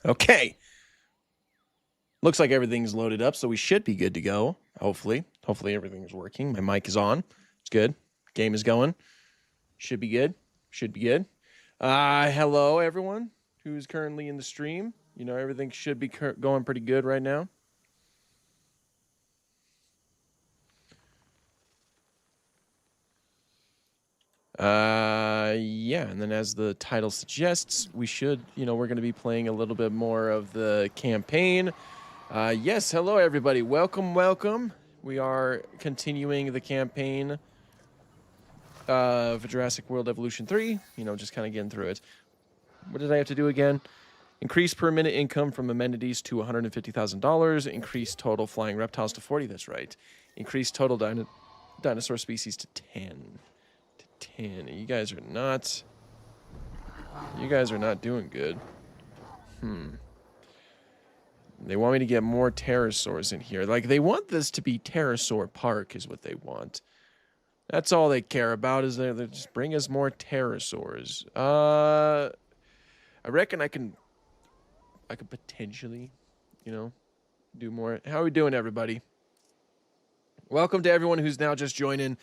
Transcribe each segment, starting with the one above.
Okay. Looks like everything's loaded up, so we should be good to go. Hopefully. Hopefully everything's working. My mic is on. It's good. Game is going. Should be good. Should be good. Hello, everyone who's currently in the stream. You know, everything should be going pretty good right now. Yeah, and then as the title suggests, we should, we're going to be playing a little bit more of the campaign. Yes, hello everybody. Welcome, welcome. We are continuing the campaign of Jurassic World Evolution 3. Just kind of getting through it. What did I have to do again? Increase per minute income from amenities to $150,000. Increase total flying reptiles to 40. That's right. Increase total dinosaur species to 10. To 10. You guys are not doing good. They want me to get more pterosaurs in here. Like, they want this to be Pterosaur Park is what they want. That's all they care about is they just bring us more pterosaurs. I reckon I could potentially, do more. How are we doing, everybody? Welcome to everyone who's now just joining.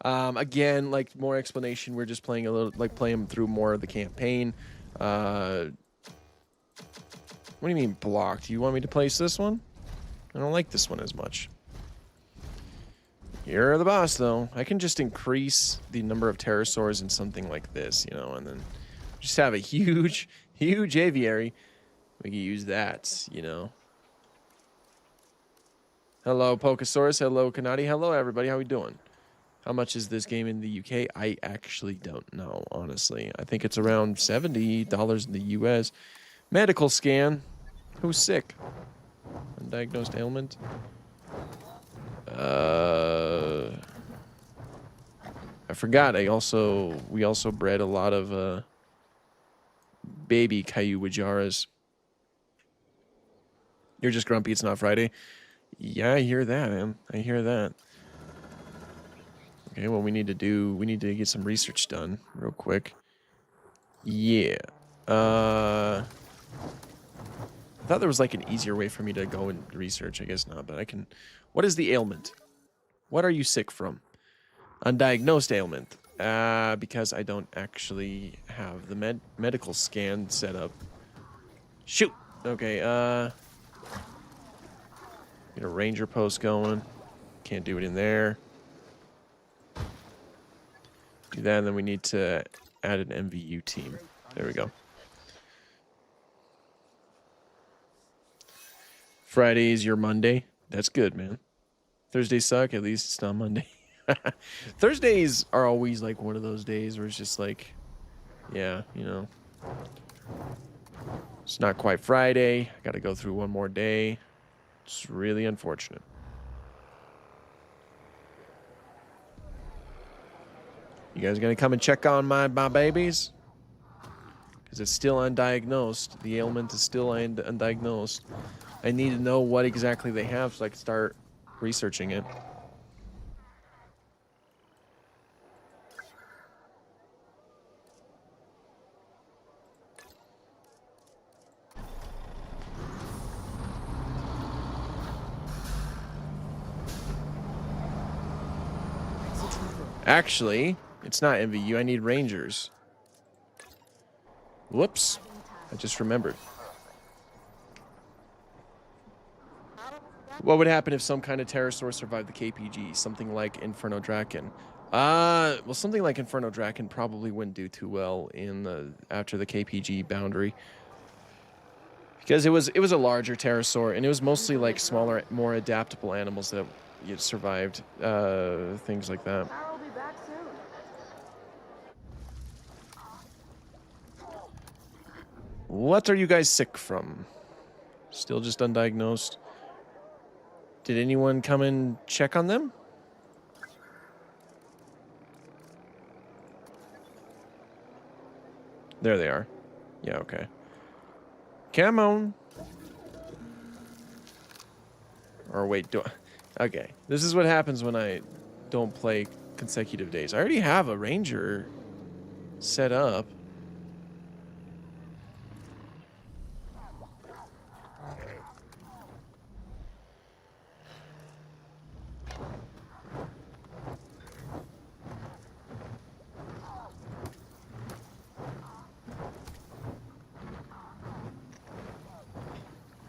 Again, like, more explanation. We're just playing a little, like, playing through more of the campaign. What do you mean blocked? Do you want me to place this one? I don't like this one as much. You're the boss, though. I can just increase the number of pterosaurs in something like this, and then just have a huge, huge aviary. We can use that, Hello, Pokesaurus. Hello, Kanadi. Hello, everybody. How we doing? How much is this game in the UK? I actually don't know, honestly. I think it's around $70 in the US. Medical scan. Who's sick? Undiagnosed ailment. I forgot. We also bred a lot of baby Kayuwajaras. You're just grumpy it's not Friday. Yeah, I hear that, man. I hear that. Okay, well, we need to get some research done real quick. Yeah. I thought there was like an easier way for me to go and research. I guess not, but I can. What is the ailment? What are you sick from? Undiagnosed ailment. Because I don't actually have the medical scan set up. Shoot. Okay. Get a ranger post going. Can't do it in there. Do that, and then we need to add an MVU team. There we go. Friday's your Monday. That's good, man. Thursdays suck. At least it's not Monday. Thursdays are always like one of those days where it's just like, yeah, it's not quite Friday. I got to go through one more day. It's really unfortunate. You guys gonna come and check on my babies? Because it's still undiagnosed. The ailment is still undiagnosed. I need to know what exactly they have so I can start researching it. Actually, it's not MVU. I need rangers. Whoops. I just remembered. What would happen if some kind of pterosaur survived the KPG? Something like Inferno Draken. Well, something like Inferno Draken probably wouldn't do too well in after the KPG boundary. Because it was a larger pterosaur, and it was mostly like smaller, more adaptable animals that survived things like that. What are you guys sick from? Still just undiagnosed? Did anyone come and check on them? There they are. Yeah, okay. Come on. Or wait, okay. This is what happens when I don't play consecutive days. I already have a ranger set up.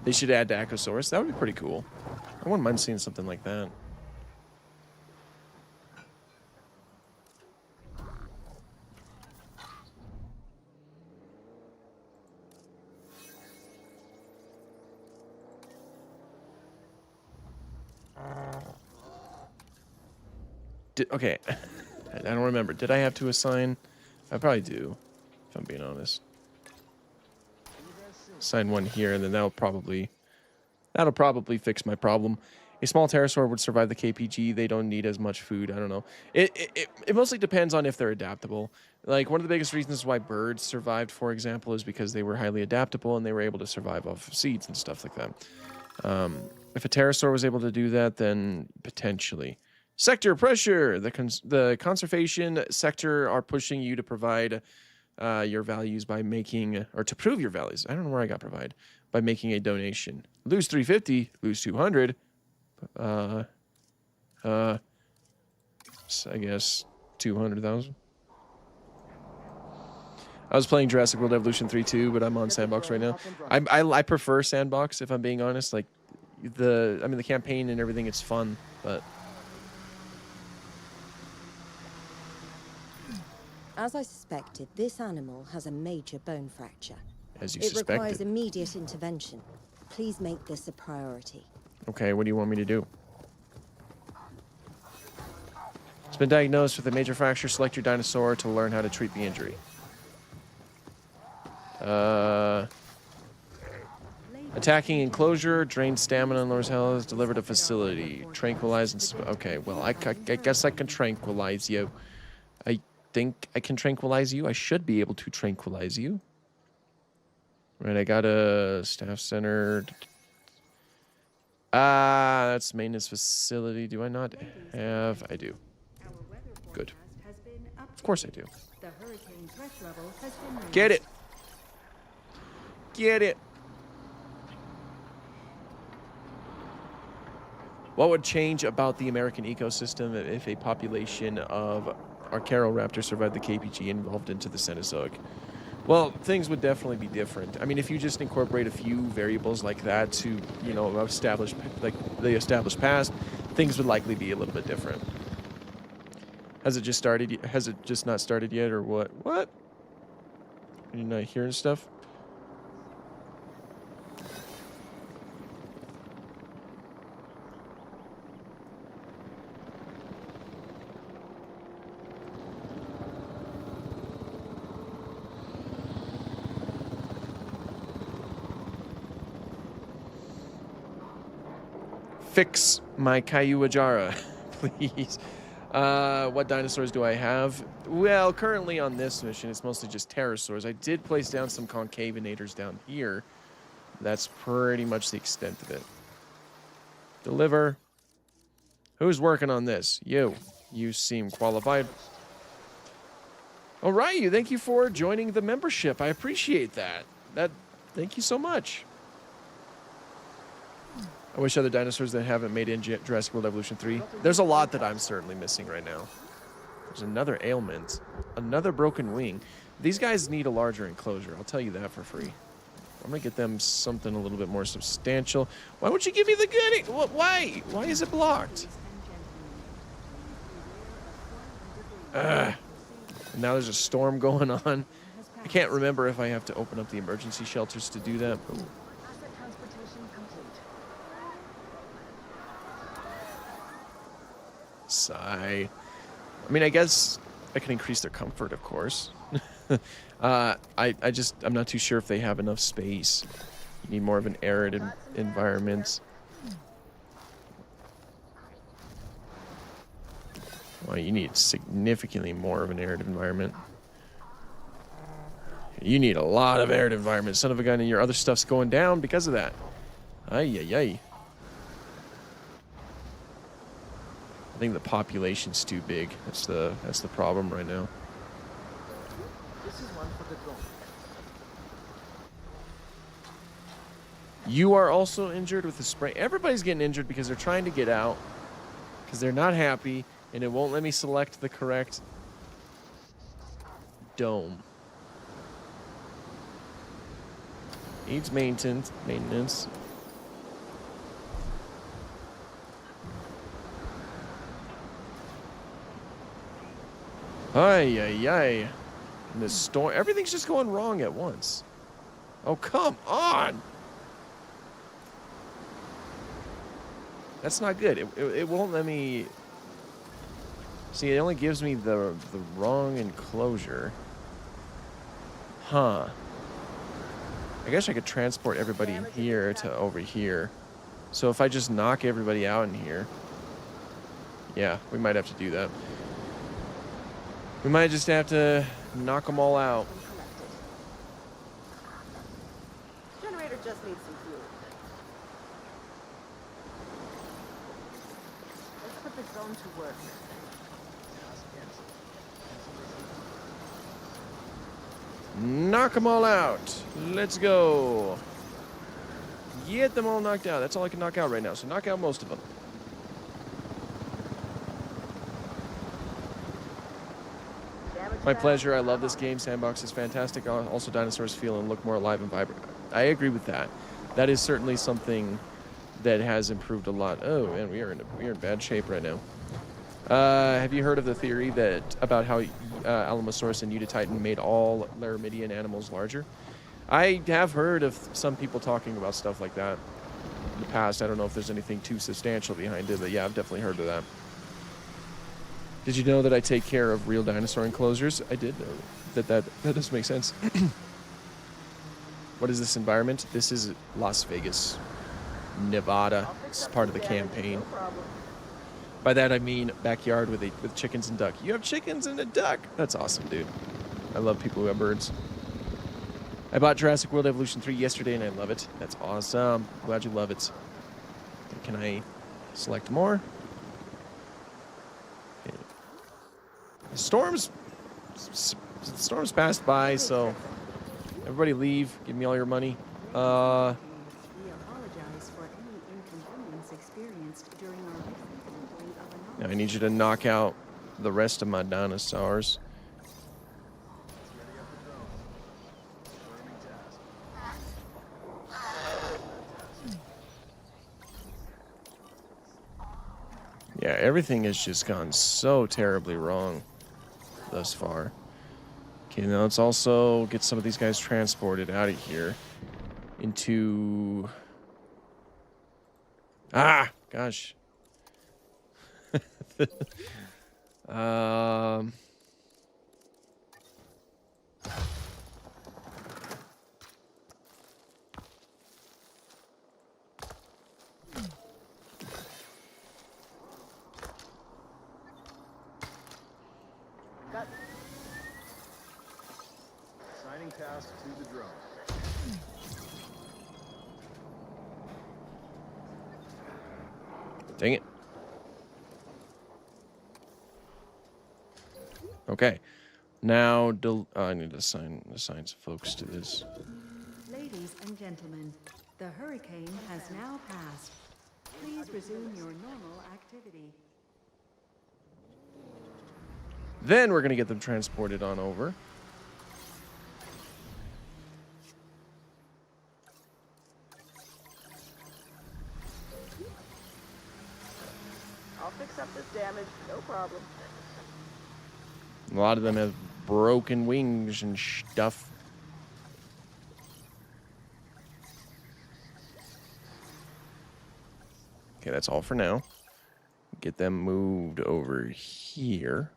They should add Dacosaurus. That would be pretty cool. I wouldn't mind seeing something like that. Okay, I don't remember. Did I have to assign? I probably do, if I'm being honest. Assign one here, and then that'll probably fix my problem. A small pterosaur would survive the KPG. They don't need as much food. I don't know. It mostly depends on if they're adaptable. Like, one of the biggest reasons why birds survived, for example, is because they were highly adaptable and they were able to survive off seeds and stuff like that. If a pterosaur was able to do that, then potentially. Sector pressure. The conservation sector are pushing you to provide your values by making, or to prove your values. I don't know where I got provide. By making a donation. Lose 350, lose 200. I guess 200,000. I was playing Jurassic World Evolution 3 too, but I'm on Sandbox right now. I prefer Sandbox, if I'm being honest. Like, the campaign and everything, it's fun, but... As I suspected, this animal has a major bone fracture. As you suspected. It requires suspected. immediate intervention. Please make this a priority. Okay, what do you want me to do? It's been diagnosed with a major fracture. Select your dinosaur to learn how to treat the injury. Attacking enclosure, drains stamina and lowers health, delivered to facility. Tranquilize and... Okay, well, I guess I can tranquilize you. I think I can tranquilize you. I should be able to tranquilize you. Right, I got a staff center. That's maintenance facility. Do I not have? I do. Good. Of course I do. Get it. Get it. What would change about the American ecosystem if a population of Archaeoraptors survived the KPG and evolved into the Cenozoic? Well, things would definitely be different. I mean, if you just incorporate a few variables like that to, you know, establish, like, the established past, things would likely be a little bit different. Has it just started? Has it just not started yet, or what? What? Are you not hearing stuff? Fix my Kayuajara, please. What dinosaurs do I have? Well, currently on this mission, it's mostly just pterosaurs. I did place down some concavenators down here. That's pretty much the extent of it. Deliver. Who's working on this? You. You seem qualified. All right, you. Thank you for joining the membership. I appreciate that. Thank you so much. I wish other dinosaurs that haven't made in Jurassic World Evolution 3. There's a lot that I'm certainly missing right now. There's another ailment. Another broken wing. These guys need a larger enclosure. I'll tell you that for free. I'm going to get them something a little bit more substantial. Why won't you give me the goodie? Why? Why is it blocked? Now there's a storm going on. I can't remember if I have to open up the emergency shelters to do that. But... Sigh. I mean, I guess I can increase their comfort, of course. I'm not too sure if they have enough space. You need more of an arid environment. Well, you need significantly more of an arid environment. You need a lot of arid environment. Son of a gun, and your other stuff's going down because of that. Ay, ay, ay. I think the population's too big. That's the problem right now. This is one for the drone. You are also injured with the spray. Everybody's getting injured because they're trying to get out, because they're not happy, and it won't let me select the correct dome. Needs maintenance. Ay, ay, ay. And this storm, everything's just going wrong at once. Oh, come on. That's not good. It won't let me... See, it only gives me the wrong enclosure. Huh. I guess I could transport everybody here to over here. So if I just knock everybody out in here... Yeah, we might have to do that. We might just have to knock them all out. Generator just needs some fuel. Let's put the drone to work. Knock them all out. Let's go. Get them all knocked out. That's all I can knock out right now. So knock out most of them. My pleasure. I love this game. Sandbox is fantastic. Also, dinosaurs feel and look more alive and vibrant. I agree with that. That is certainly something that has improved a lot. Oh, man, we are in bad shape right now. Have you heard of the theory about how Alamosaurus and Eutytitan made all Laramidian animals larger? I have heard of some people talking about stuff like that in the past. I don't know if there's anything too substantial behind it, but yeah, I've definitely heard of that. Did you know that I take care of real dinosaur enclosures? I did know that does make sense. What is this environment? This is Las Vegas, Nevada. It's part of the campaign. By that I mean backyard with chickens and duck. You have chickens and a duck? That's awesome, dude. I love people who have birds. I bought Jurassic World Evolution 3 yesterday and I love it. That's awesome. Glad you love it. Can I select more? Okay. Storms passed by, so everybody leave. Give me all your money. We apologize for any inconvenience experienced during our recent delivery of Now I need you to knock out the rest of my dinosaurs. Yeah, everything has just gone so terribly wrong thus far. Okay, now let's also get some of these guys transported out of here into... Ah, gosh. Assigning task to the drone. Dang it. Okay. Now, I need to assign some folks to this. Ladies and gentlemen, the hurricane has now passed. Please resume your normal activity. Then we're going to get them transported on over. I'll fix up this damage, no problem. A lot of them have broken wings and stuff. Okay, that's all for now. Get them moved over here.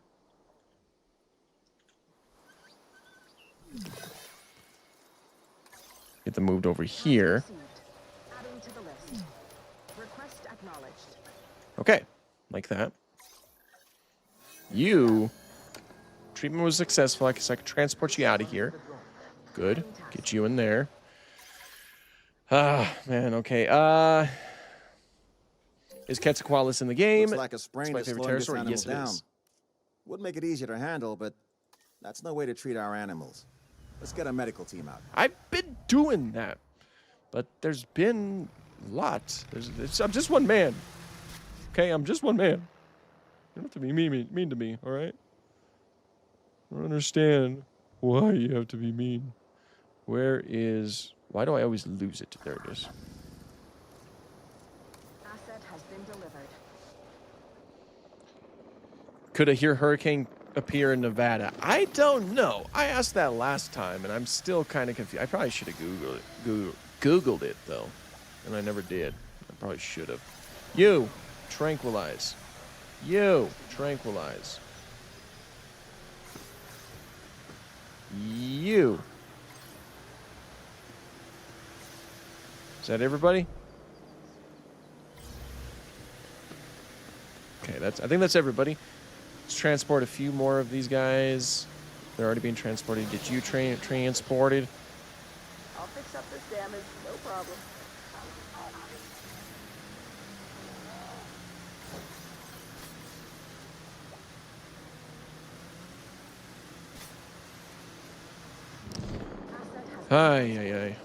Get them moved over here. Adding to the list. Request acknowledged. Okay, like that. You... Treatment was successful. I guess I can transport you out of here. Good. Get you in there. Ah, man, okay. Is Quetzalcoatlus in the game? Looks like a sprain my is favorite slowing this pterosaur. animal Yes, it down. is. Would make it easier to handle, but that's no way to treat our animals. Let's get a medical team out. I've been doing that. But there's been lots. I'm just one man. Okay, I'm just one man. You don't have to be mean to me, all right? I don't understand why you have to be mean. Where is... Why do I always lose it? There it is. Asset has been delivered. Could a hurricane appear in Nevada? I don't know. I asked that last time, and I'm still kind of confused. I probably should have Googled it, though, and I never did. I probably should have. You, tranquilize. You, tranquilize. You. Is that everybody? Okay, I think that's everybody. Let's transport a few more of these guys. They're already being transported. Get you transported. I'll fix up this damage, no problem. Ay, ay, ay.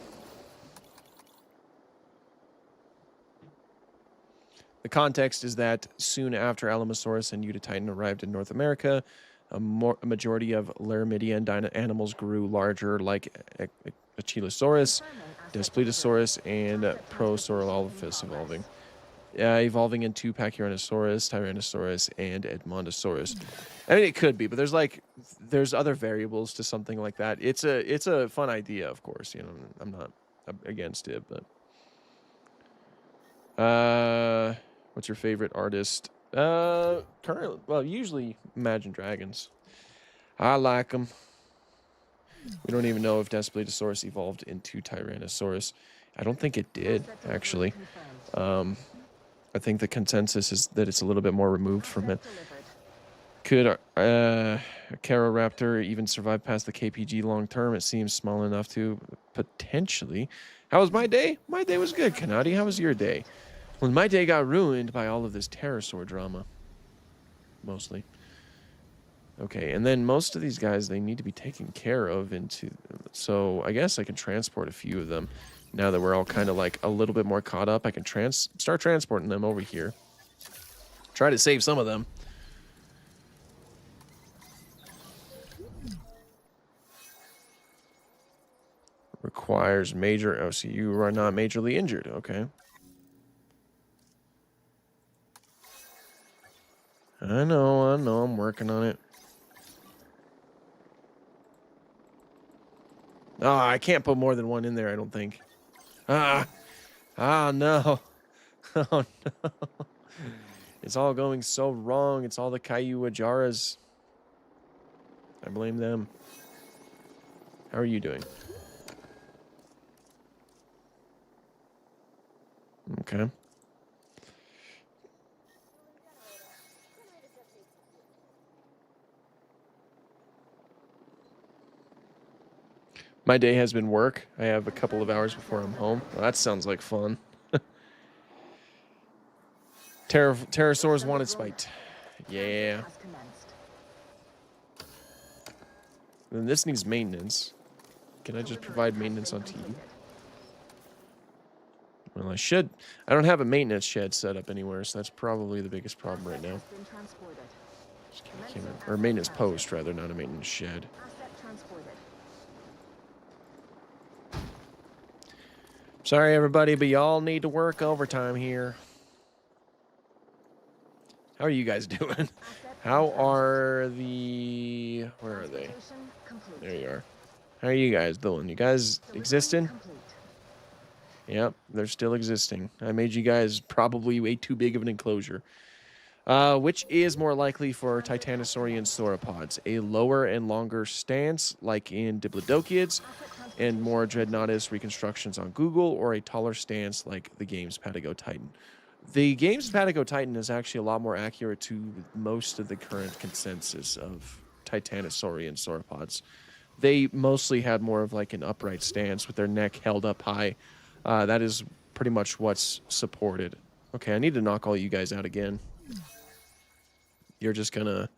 The context is that soon after Alamosaurus and Eutytitan arrived in North America, a majority of Laramidian animals grew larger, like Ankylosaurus, Daspletosaurus, and Prosaurolophus evolving into Pachyrhinosaurus, Tyrannosaurus, and Edmontosaurus. I mean, it could be, but there's other variables to something like that. It's a fun idea, of course. You know, I'm not against it, but what's your favorite artist? Currently, well, usually Imagine Dragons. I like them. We don't even know if Daspletosaurus evolved into Tyrannosaurus. I don't think it did, actually. I think the consensus is that it's a little bit more removed from it. Could a Caroraptor even survive past the KPG long term? It seems small enough to potentially. How was my day? My day was good, Kanadi. How was your day? Well, my day got ruined by all of this pterosaur drama. Mostly. Okay, and then most of these guys, they need to be taken care of so I guess I can transport a few of them. Now that we're all kind of like a little bit more caught up, I can start transporting them over here. Try to save some of them. Requires major... Oh, so you are not majorly injured. Okay. I know, I'm working on it. Oh, I can't put more than one in there, I don't think. No. Oh, no. It's all going so wrong. It's all the Kayuajaras. I blame them. How are you doing? Okay. My day has been work. I have a couple of hours before I'm home. Well, that sounds like fun. Pterosaurs wanted spite. Yeah. Then this needs maintenance. Can I just provide maintenance on TV? Well, I should. I don't have a maintenance shed set up anywhere, so that's probably the biggest problem right now. Or maintenance post, rather, not a maintenance shed. Sorry, everybody, but y'all need to work overtime here. How are you guys doing? How are the... Where are they? There you are. How are you guys doing? You guys existing? Yep, they're still existing. I made you guys probably way too big of an enclosure. Which is more likely for Titanosaurian sauropods? A lower and longer stance, like in Diplodocus, and more Dreadnoughtus reconstructions on Google, or a taller stance like the game's Patagotitan? The game's Patagotitan is actually a lot more accurate to most of the current consensus of Titanosaurian sauropods. They mostly had more of like an upright stance with their neck held up high. That is pretty much what's supported. Okay, I need to knock all you guys out again. You're just gonna...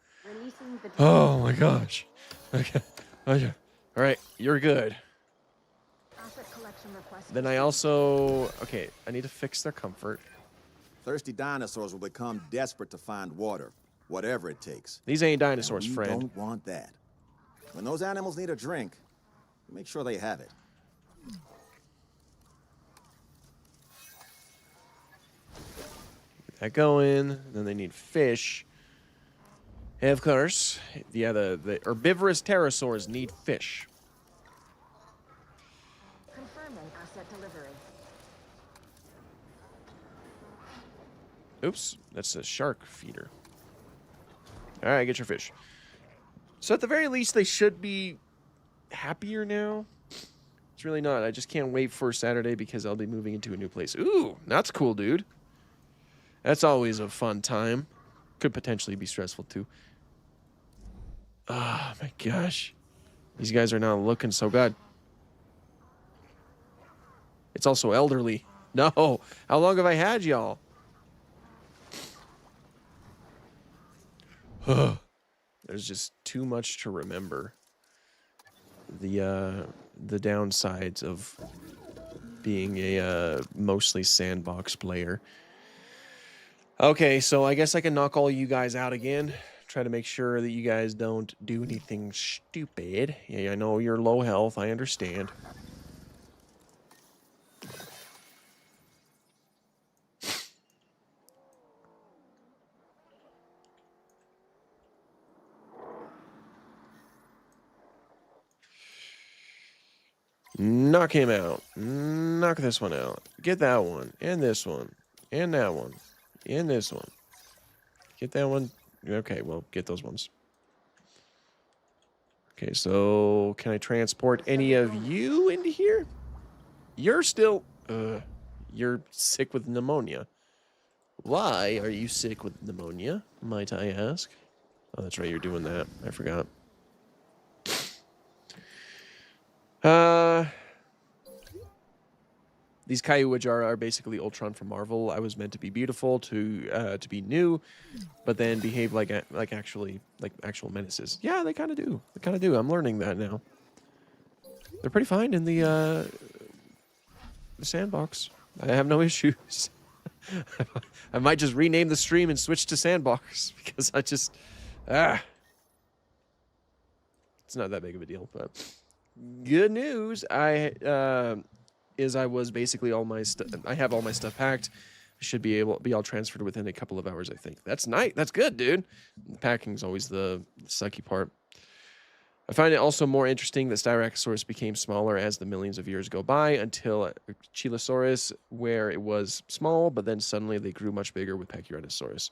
Oh my gosh. Okay. Okay. All right, you're good. Then I also... Okay, I need to fix their comfort. Thirsty dinosaurs will become desperate to find water, whatever it takes. These ain't dinosaurs, And we friend. don't want that. When those animals need a drink, make sure they have it. Get that going. Then they need fish. And of course, yeah, the herbivorous pterosaurs need fish. Confirming asset delivery. Oops, that's a shark feeder. All right, get your fish. So at the very least, they should be happier now. It's really not. I just can't wait for Saturday because I'll be moving into a new place. Ooh, that's cool, dude. That's always a fun time. Could potentially be stressful, too. Oh, my gosh. These guys are not looking so good. It's also elderly. No. How long have I had y'all? There's just too much to remember. The downsides of being a mostly sandbox player. Okay, so I guess I can knock all you guys out again. Try to make sure that you guys don't do anything stupid. Yeah, I know you're low health. I understand. Knock him out. Knock this one out. Get that one. And this one. And that one. And this one. Get that one. Okay, well, get those ones. Okay, so can I transport any of you into here? You're still... you're sick with pneumonia. Why are you sick with pneumonia, might I ask? Oh, that's right, you're doing that. I forgot. These Kaiuaj are basically Ultron from Marvel. I was meant to be beautiful, to be new, but then behave like actual menaces. Yeah, they kind of do. They kind of do. I'm learning that now. They're pretty fine in the Sandbox. I have no issues. I might just rename the stream and switch to Sandbox because I just it's not that big of a deal. But good news, I was basically all my stuff. I have all my stuff packed. I should be all transferred within a couple of hours. I think that's nice. That's good, dude. The packing's always the sucky part. I find it also more interesting that Styracosaurus became smaller as the millions of years go by until Chilosaurus, where it was small, but then suddenly they grew much bigger with Pachyrhinosaurus.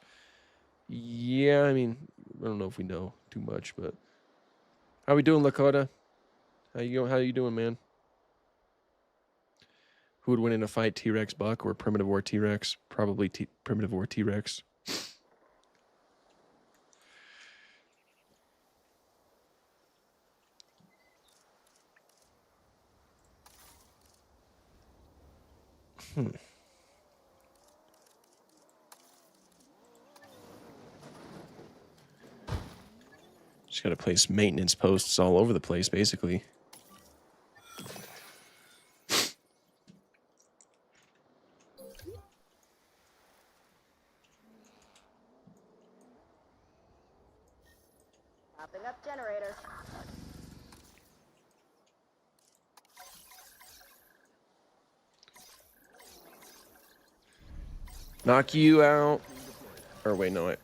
Yeah, I mean, I don't know if we know too much, but how we doing, Lakota? How you doing, man? Who would win in a fight, T-Rex Buck or Primitive War T-Rex? Probably Primitive War T-Rex. Just got to place maintenance posts all over the place, basically. Popping up generator. Knock you out. Or wait, no, I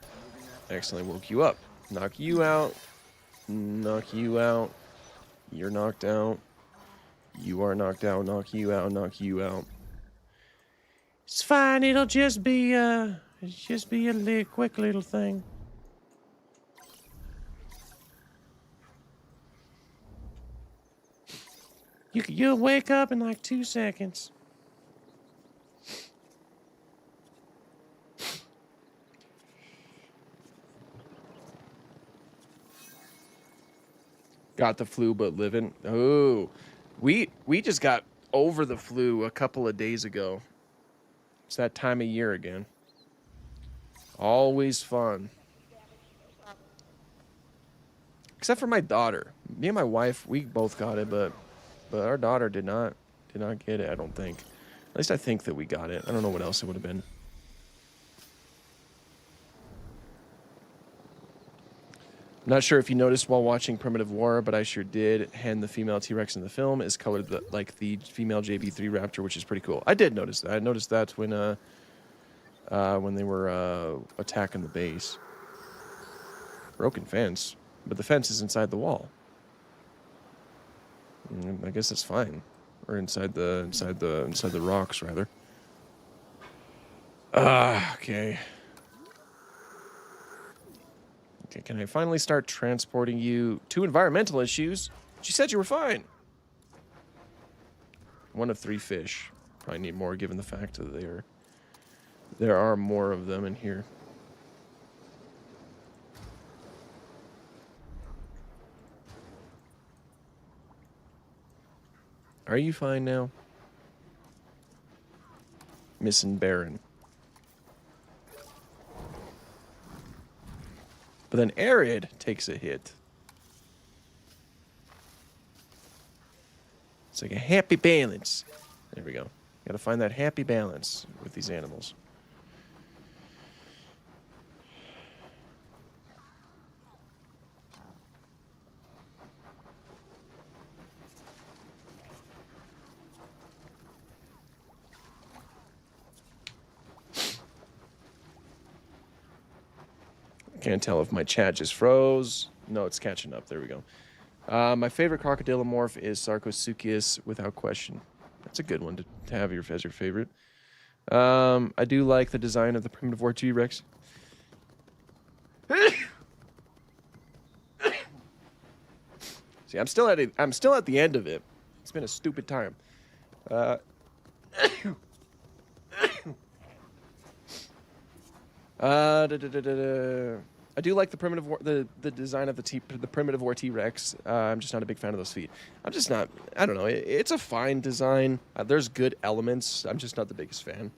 accidentally woke you up. Knock you out. Knock you out. You're knocked out. You are knocked out. Knock you out. Knock you out. It's fine. It'll just be a quick little thing. You'll wake up in like 2 seconds. Got the flu, but living. Oh, we just got over the flu a couple of days ago. It's that time of year again. Always fun. Except for my daughter. Me and my wife, we both got it, but our daughter did not get it, I don't think. At least I think that we got it. I don't know what else it would have been. I'm not sure if you noticed while watching Primitive War, but I sure did. Hen, the female T-Rex in the film, is colored like the female JB3 Raptor, which is pretty cool. I did notice that. I noticed that when they were attacking the base Broken fence. But the fence is inside the wall. I guess that's fine. Or inside the rocks, rather. Okay. Okay, can I finally start transporting you to environmental issues? She said you were fine. One of 3 fish. Probably need more given the fact that there are more of them in here. Are you fine now? Missing Baron. But then Arid takes a hit. It's like a happy balance. There we go. Gotta find that happy balance with these animals. Can't tell if my chat just froze. No, it's catching up. There we go. My favorite crocodilomorph is Sarcosuchus, without question. That's a good one to have as your favorite. I do like the design of the primitive war T-Rex. See, I'm still at the end of it. It's been a stupid time. I do like the primitive war, the design of the primitive war T-Rex. I'm just not a big fan of those feet. I'm just not. I don't know. It's a fine design. There's good elements. I'm just not the biggest fan.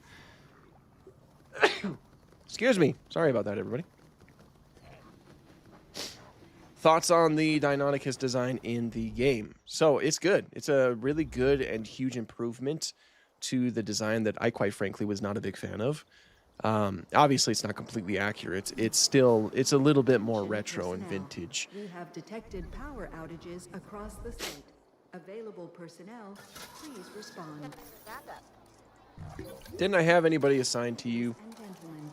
Excuse me. Sorry about that, everybody. Thoughts on the Deinonychus design in the game? So it's good. It's a really good and huge improvement to the design that I, quite frankly, was not a big fan of. Obviously, it's not completely accurate. It's a little bit more retro and vintage. We have detected power outages across the site. Available personnel, please respond. Didn't I have anybody assigned to you? And gentlemen,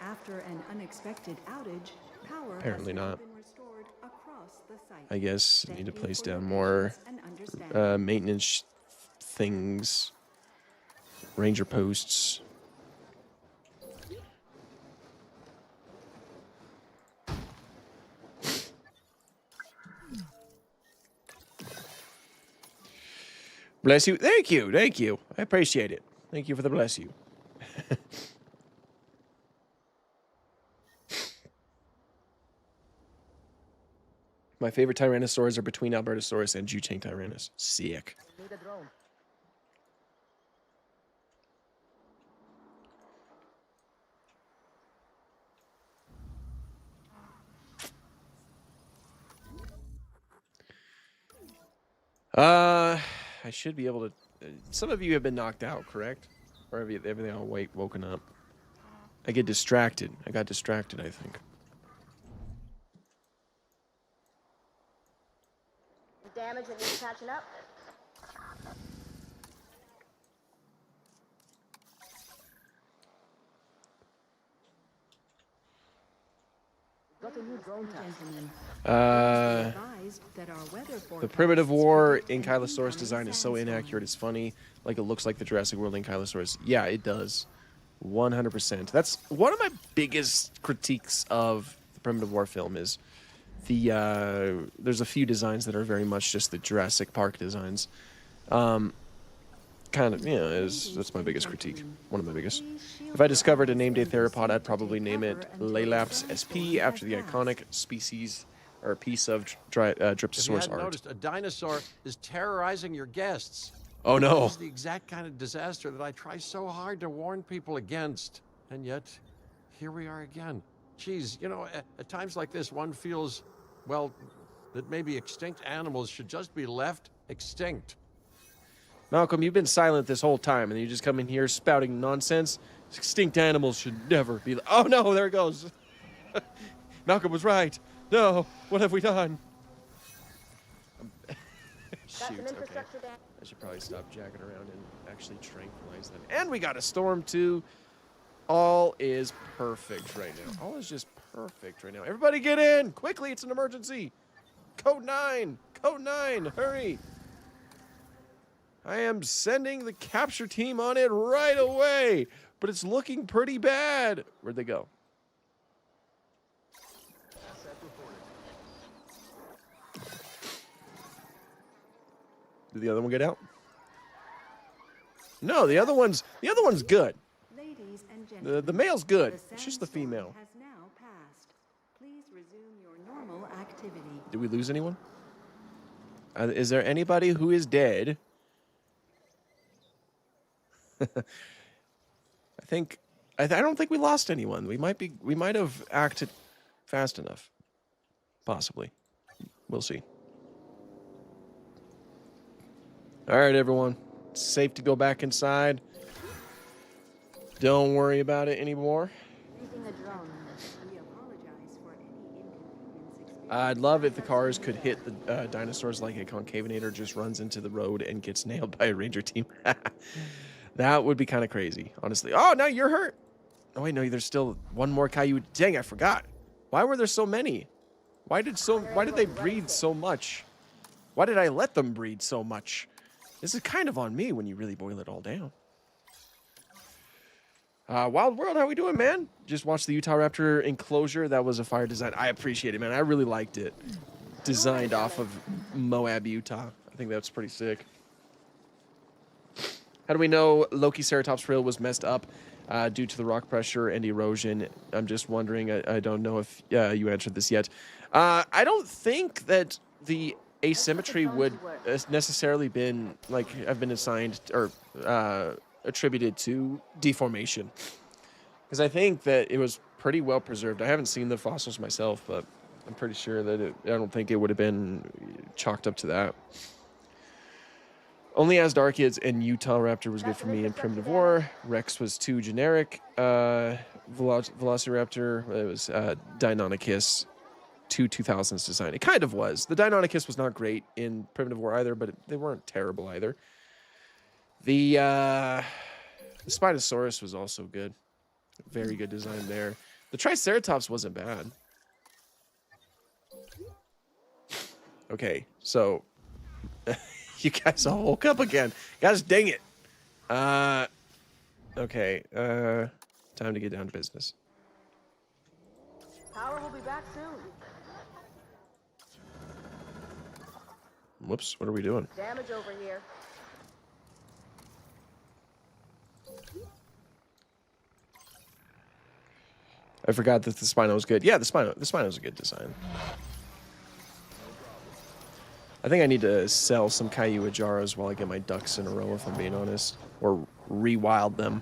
after an unexpected outage, power Apparently has now not. been restored across the site. I guess I need to Thank you place for your down more patience and understanding. maintenance things, ranger posts. Bless you. Thank you. Thank you. I appreciate it. Thank you for the bless you. My favorite Tyrannosaurs are between Albertosaurus and Jutang Tyrannus. Sick. Need a drone. I should be able to. Some of you have been knocked out, correct? Or have they all woken up? I get distracted. I got distracted, I think. Damage that needs patching up. Got a new drone task. Gentlemen, The primitive war Ankylosaurus design is so inaccurate, it's funny. Like, it looks like the Jurassic World Ankylosaurus. Yeah, it does. 100%. That's one of my biggest critiques of the primitive war film is there's a few designs that are very much just the Jurassic Park designs. Kind of, you know, that's my biggest critique. One of my biggest. If I discovered a named-day theropod, I'd probably name it Lalaps SP after the iconic species or piece of Dryptosaurus If you hadn't art. noticed, a dinosaur is terrorizing your guests. Oh no! This is the exact kind of disaster that I try so hard to warn people against. And yet, here we are again. Geez, you know, at times like this, one feels, well, that maybe extinct animals should just be left extinct. Malcolm, you've been silent this whole time, and you just come in here spouting nonsense. Extinct animals should never be. Oh no! There it goes. Malcolm was right. No, what have we done? Shoot. Okay. I should probably stop jacking around and actually tranquilize them. And we got a storm too. All is perfect right now. All is just perfect right now. Everybody get in! Quickly, it's an emergency! Code 9! Code 9! Hurry! I am sending the capture team on it right away! But it's looking pretty bad! Where'd they go? Asset reported. Did the other one get out? No, the other one's good. Ladies and gentlemen, The male's good. the It's just the sandstorm female. has now passed. Please resume your normal activity. Did we lose anyone? Is there anybody who is dead? I don't think we lost anyone. We might have acted fast enough. Possibly. We'll see. All right, everyone. It's safe to go back inside. Don't worry about it anymore. Using a drone. We apologize for any inconvenience experienced. I'd love if the cars could hit the dinosaurs like a concavinator just runs into the road and gets nailed by a ranger team. That would be kind of crazy, honestly. Oh, no, you're hurt. Oh, wait, no, there's still one more Caillou. Dang, I forgot. Why were there so many? Why did they breed so much? Why did I let them breed so much? This is kind of on me when you really boil it all down. Wild World, how we doing, man? Just watched the Utah Raptor enclosure. That was a fire design. I appreciate it, man. I really liked it. Designed off of Moab, Utah. I think that's pretty sick. How do we know Lokiceratops rail was messed up due to the rock pressure and erosion? I'm just wondering. I don't know if you answered this yet. I don't think that the asymmetry would necessarily have been assigned or attributed to deformation, because I think that it was pretty well preserved. I haven't seen the fossils myself, but I'm pretty sure that I don't think it would have been chalked up to that. Only Asdarchids and Utah Raptor was good for me in Primitive War. Rex was too generic. Velociraptor, it was Deinonychus, 2000s design. It kind of was. The Deinonychus was not great in Primitive War either, but they weren't terrible either. The Spinosaurus was also good. Very good design there. The Triceratops wasn't bad. Okay, so... You guys all woke up again. Guys, dang it. Okay. Time to get down to business. Power will be back soon. Whoops, what are we doing? Damage over here. I forgot that the Spino was good. Yeah, the Spino was a good design. I think I need to sell some Caillou Ajaras while I get my ducks in a row, if I'm being honest. Or rewild them.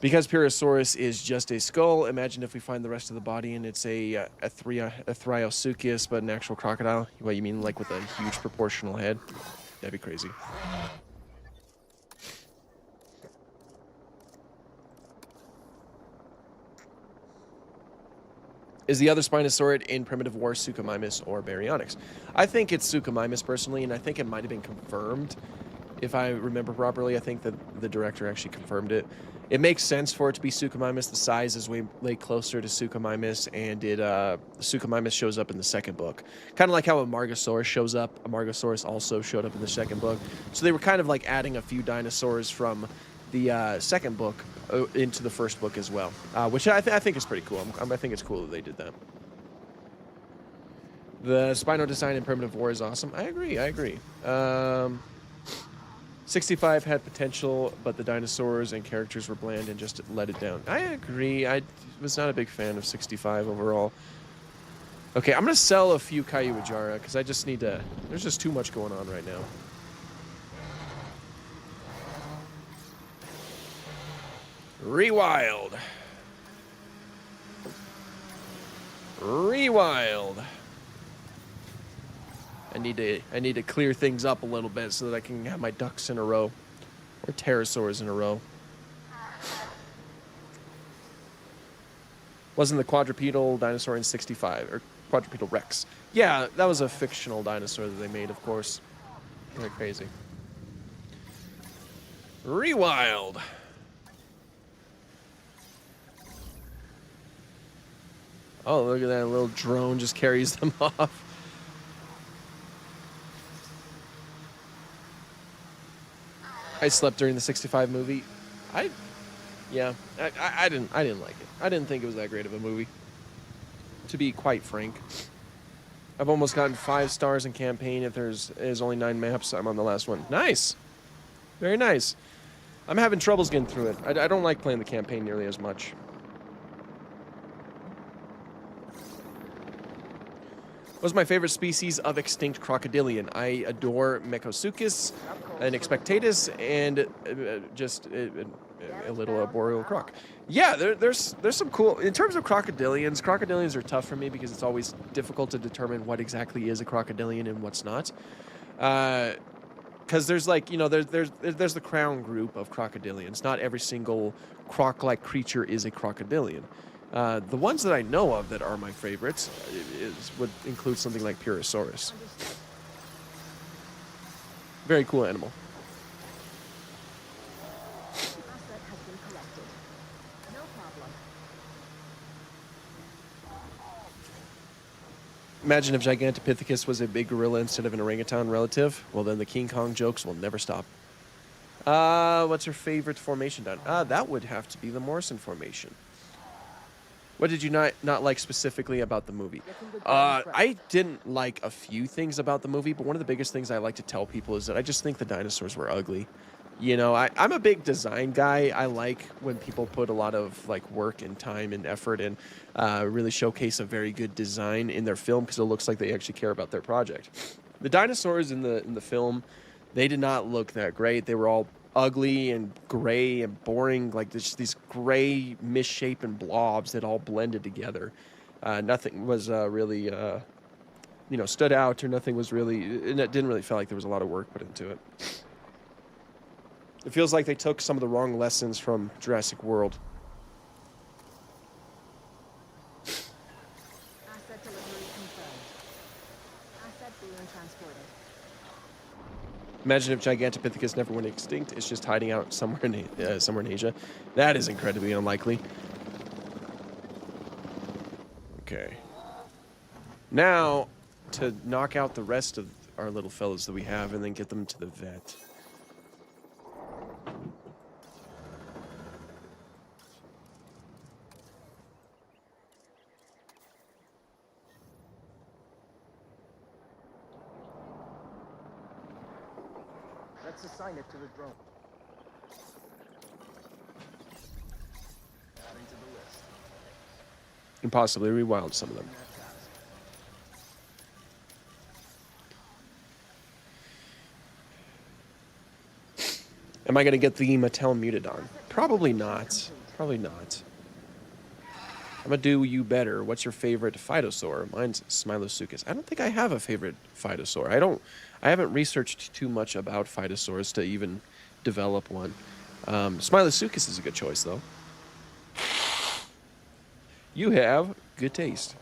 Because Pyrosaurus is just a skull, imagine if we find the rest of the body and it's a Thriosuchus, but an actual crocodile. What, you mean like with a huge proportional head? That'd be crazy. Is the other Spinosaurid in Primitive War Suchomimus or Baryonyx? I think it's Suchomimus personally, and I think it might have been confirmed. If I remember properly, I think that the director actually confirmed it. It makes sense for it to be Suchomimus. The size is way closer to Suchomimus, and Suchomimus shows up in the second book. Kind of like how Amargasaurus shows up. Amargasaurus also showed up in the second book. So they were kind of like adding a few dinosaurs from the second book into the first book as well, which I think is pretty cool. I think it's cool that they did that. The Spino design in Primitive War is awesome. I agree. 65 had potential, but the dinosaurs and characters were bland and just let it down. I agree. I was not a big fan of 65 overall. Okay, I'm going to sell a few Caillou Ajara because I just need to... There's just too much going on right now. Rewild. I need to clear things up a little bit so that I can have my ducks in a row. Or pterosaurs in a row. Wasn't the quadrupedal dinosaur in 65, or quadrupedal Rex? Yeah, that was a fictional dinosaur that they made, of course. They're crazy. Rewild. Oh, look at that little drone just carries them off. I slept during the 65 movie. I didn't like it. I didn't think it was that great of a movie, to be quite frank. I've almost gotten 5 stars in campaign. If there's only 9 maps, I'm on the last one. Nice. Very nice. I'm having troubles getting through it. I don't like playing the campaign nearly as much. What's my favorite species of extinct crocodilian? I adore Mechosuchus, an Expectatus, and just a little boreal croc. Yeah, there's some cool... In terms of crocodilians are tough for me because it's always difficult to determine what exactly is a crocodilian and what's not. Because there's like, you know, there's the crown group of crocodilians. Not every single croc-like creature is a crocodilian. The ones that I know of that are my favorites would include something like Purosaurus. Very cool animal. Asset has been collected. No problem. Imagine if Gigantopithecus was a big gorilla instead of an orangutan relative. Well, then the King Kong jokes will never stop. What's your favorite formation done? That would have to be the Morrison formation. What did you not like specifically about the movie? I didn't like a few things about the movie, but one of the biggest things I like to tell people is that I just think the dinosaurs were ugly. You know, I'm a big design guy. I like when people put a lot of like work and time and effort and really showcase a very good design in their film because it looks like they actually care about their project. The dinosaurs in the film, they did not look that great. They were all ugly and gray and boring, like these gray misshapen blobs that all blended together. Nothing was really, stood out, or nothing was really. It didn't really feel like there was a lot of work put into it. It feels like they took some of the wrong lessons from Jurassic World. Asset delivery confirmed. Asset being transported. Imagine if Gigantopithecus never went extinct. It's just hiding out somewhere in Asia. That is incredibly unlikely. Okay. Now, to knock out the rest of our little fellows that we have and then get them to the vet. Let's assign it to the drone. Adding to the list. And possibly rewild some of them. Am I going to get the Mattel Mutodon? Probably not. Probably not. I'm going to do you better. What's your favorite Phytosaur? Mine's Smilosuchus. I don't think I have a favorite Phytosaur. I haven't researched too much about Phytosaurs to even develop one. Smilosuchus is a good choice, though. You have good taste.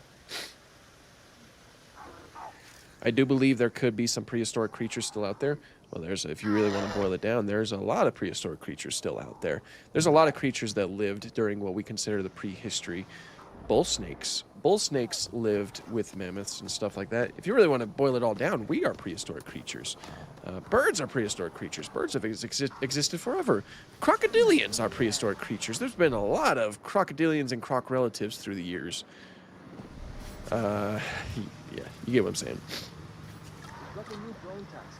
I do believe there could be some prehistoric creatures still out there. Well, if you really want to boil it down, there's a lot of prehistoric creatures still out there. There's a lot of creatures that lived during what we consider the prehistory. Bull snakes. Bull snakes lived with mammoths and stuff like that. If you really want to boil it all down, we are prehistoric creatures. Birds are prehistoric creatures. Birds have existed forever. Crocodilians are prehistoric creatures. There's been a lot of crocodilians and croc relatives through the years. Yeah, you get what I'm saying. Got a new drone task.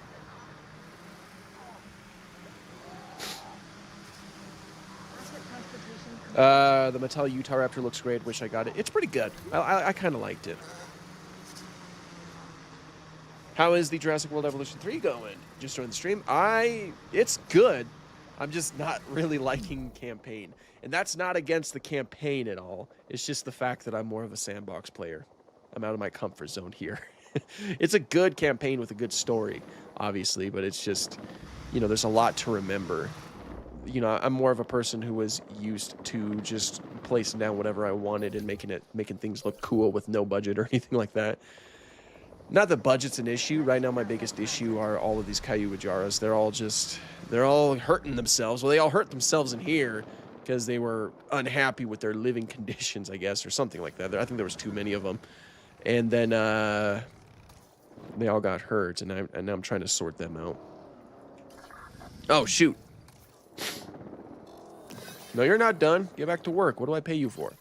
Asset transportation The Mattel Utah Raptor looks great. Wish I got it. It's pretty good. I kind of liked it. How is the Jurassic World Evolution 3 going? Just joined the stream. It's good. I'm just not really liking campaign. And that's not against the campaign at all. It's just the fact that I'm more of a sandbox player. I'm out of my comfort zone here. It's a good campaign with a good story, obviously, but it's just, there's a lot to remember. I'm more of a person who was used to just placing down whatever I wanted and making things look cool with no budget or anything like that. Not that budget's an issue. Right now, my biggest issue are all of these Kaiju Wajaras. They're all hurting themselves. Well, they all hurt themselves in here, because they were unhappy with their living conditions, I guess, or something like that. I think there was too many of them. And then they all got hurt, and now I'm trying to sort them out. Oh, shoot. No, you're not done. Get back to work. What do I pay you for?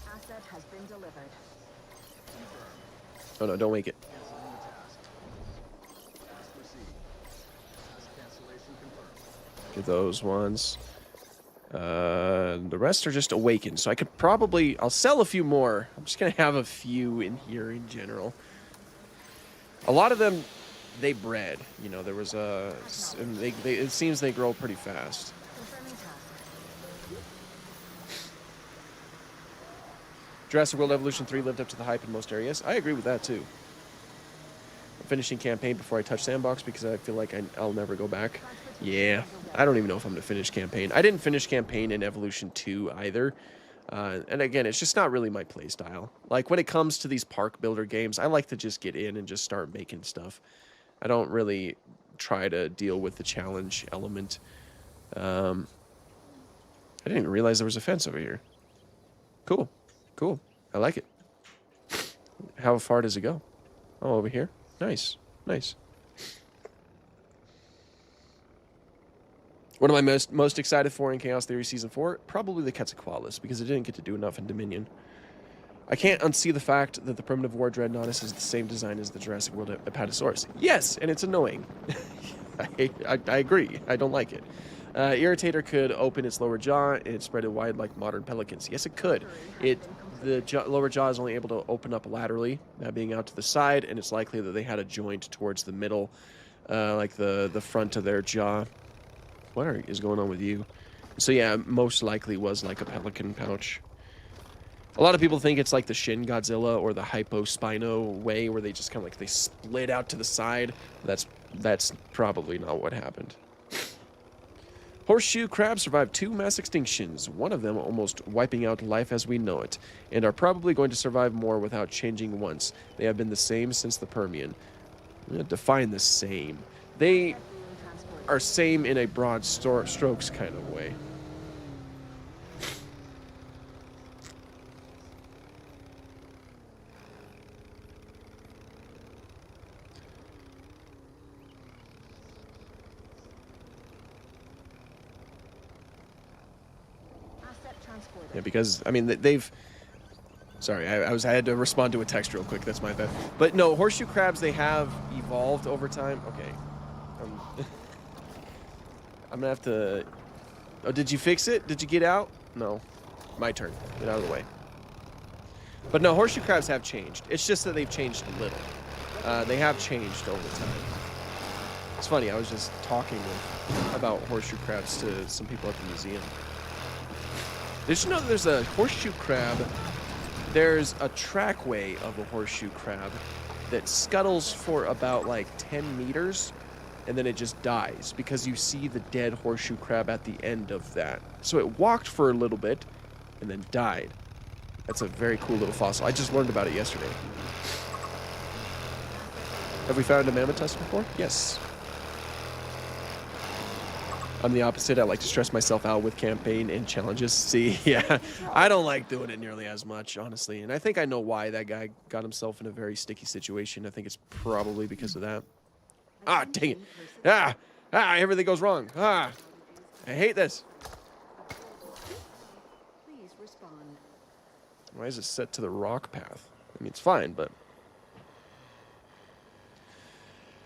Asset has been delivered. Oh, no, don't wake it. Canceling the task. Task received. Task cancellation confirmed. Get those ones. The rest are just awakened, so I could probably... I'll sell a few more. I'm just going to have a few in here in general. A lot of them, they bred. You know, there was a... And it seems they grow pretty fast. Confirming task. Jurassic World Evolution 3 lived up to the hype in most areas. I agree with that, too. I'm finishing campaign before I touch Sandbox because I feel like I'll never go back. Yeah, I don't even know if I'm going to finish campaign. I didn't finish campaign in Evolution 2 either. And again, it's just not really my playstyle. Like, when it comes to these park builder games, I like to just get in and just start making stuff. I don't really try to deal with the challenge element. I didn't even realize there was a fence over here. Cool. Cool. I like it. How far does it go? Oh, over here? Nice. Nice. What am I most excited for in Chaos Theory Season 4? Probably the Quetzalcoatlus, because it didn't get to do enough in Dominion. I can't unsee the fact that the Primitive War Dreadnoughtus is the same design as the Jurassic World Apatosaurus. Yes, and it's annoying. I agree. I don't like it. Irritator could open its lower jaw and spread it wide like modern pelicans. Yes, it could. The lower jaw is only able to open up laterally, that being out to the side, and it's likely that they had a joint towards the middle, like the front of their jaw. What is going on with you? So yeah, most likely was like a pelican pouch. A lot of people think it's like the Shin Godzilla or the Hypospino way, where they just kind of like they split out to the side. That's probably not what happened. Horseshoe crabs survived 2 mass extinctions, one of them almost wiping out life as we know it, and are probably going to survive more without changing once. They have been the same since the Permian. I'm going to define the same. They are same in a broad strokes kind of way. Yeah, because, I mean, they've... Sorry, I had to respond to a text real quick. That's my bad. But no, horseshoe crabs, they have evolved over time. Okay. I'm going to have to... Oh, did you fix it? Did you get out? No. My turn. Get out of the way. But no, horseshoe crabs have changed. It's just that they've changed a little. They have changed over time. It's funny, I was just talking about horseshoe crabs to some people at the museum. Did you know that there's a horseshoe crab? There's a trackway of a horseshoe crab that scuttles for about like 10 meters, and then it just dies because you see the dead horseshoe crab at the end of that. So it walked for a little bit and then died. That's a very cool little fossil. I just learned about it yesterday. Have we found a mammoth tusk before? Yes. I'm the opposite. I like to stress myself out with campaign and challenges. See, yeah, I don't like doing it nearly as much, honestly. And I think I know why that guy got himself in a very sticky situation. I think it's probably because of that. Ah, dang it. Everything goes wrong. I hate this. Please respond. Why is it set to the rock path? I mean, it's fine, but...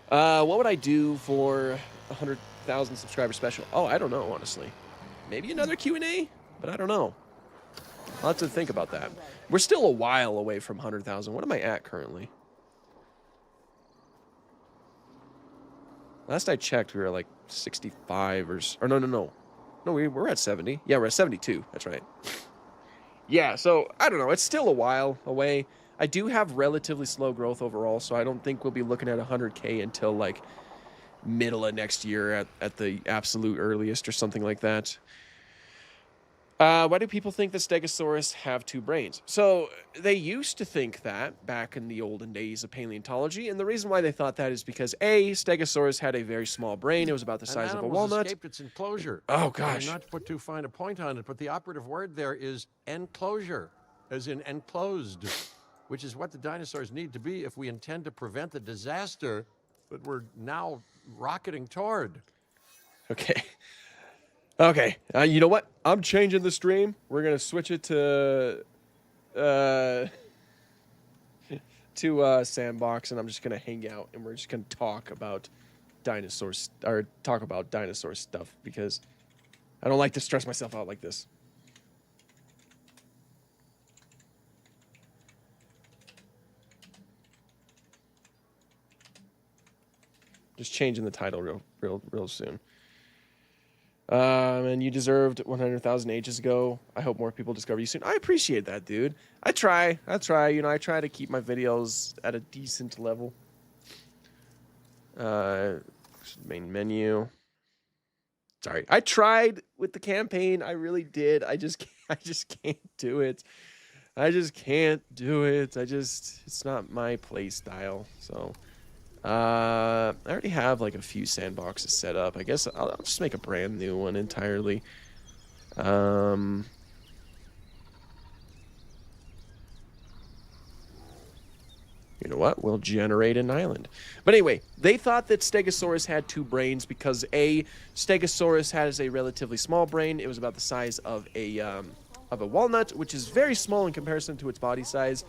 what would I do for 100,000 subscriber special? Oh, I don't know, honestly. Maybe another Q&A? But I don't know. I'll have to think about that. We're still a while away from 100,000. What am I at currently? Last I checked, we were like 65 or no. No, we're at 70. Yeah, we're at 72. That's right. Yeah, so I don't know. It's still a while away. I do have relatively slow growth overall, so I don't think we'll be looking at 100K until like middle of next year at the absolute earliest or something like that. Why do people think that Stegosaurus have two brains? So they used to think that back in the olden days of paleontology, and the reason why they thought that is because A, Stegosaurus had a very small brain. It was about the An size of a animal's walnut. escaped its enclosure. Oh, I mean, gosh. not to put too fine a point on it, but the operative word there is enclosure, as in enclosed, which is what the dinosaurs need to be if we intend to prevent the disaster that we're now rocketing toward. Okay. Okay. You know what? I'm changing the stream. We're going to switch it to Sandbox, and I'm just going to hang out, and we're just going to talk about dinosaurs, or talk about dinosaur stuff, because I don't like to stress myself out like this. Just changing the title real soon. And you deserved 100,000 ages ago. I hope more people discover you soon. I appreciate that, dude. I try. You know, I try to keep my videos at a decent level. Main menu. Sorry, I tried with the campaign. I really did. I just can't do it. It's not my play style. So, I already have like a few sandboxes set up. I guess I'll just make a brand new one entirely. You know what? We'll generate an island. But anyway, they thought that Stegosaurus had two brains because A, Stegosaurus has a relatively small brain. It was about the size of a walnut, which is very small in comparison to its body size,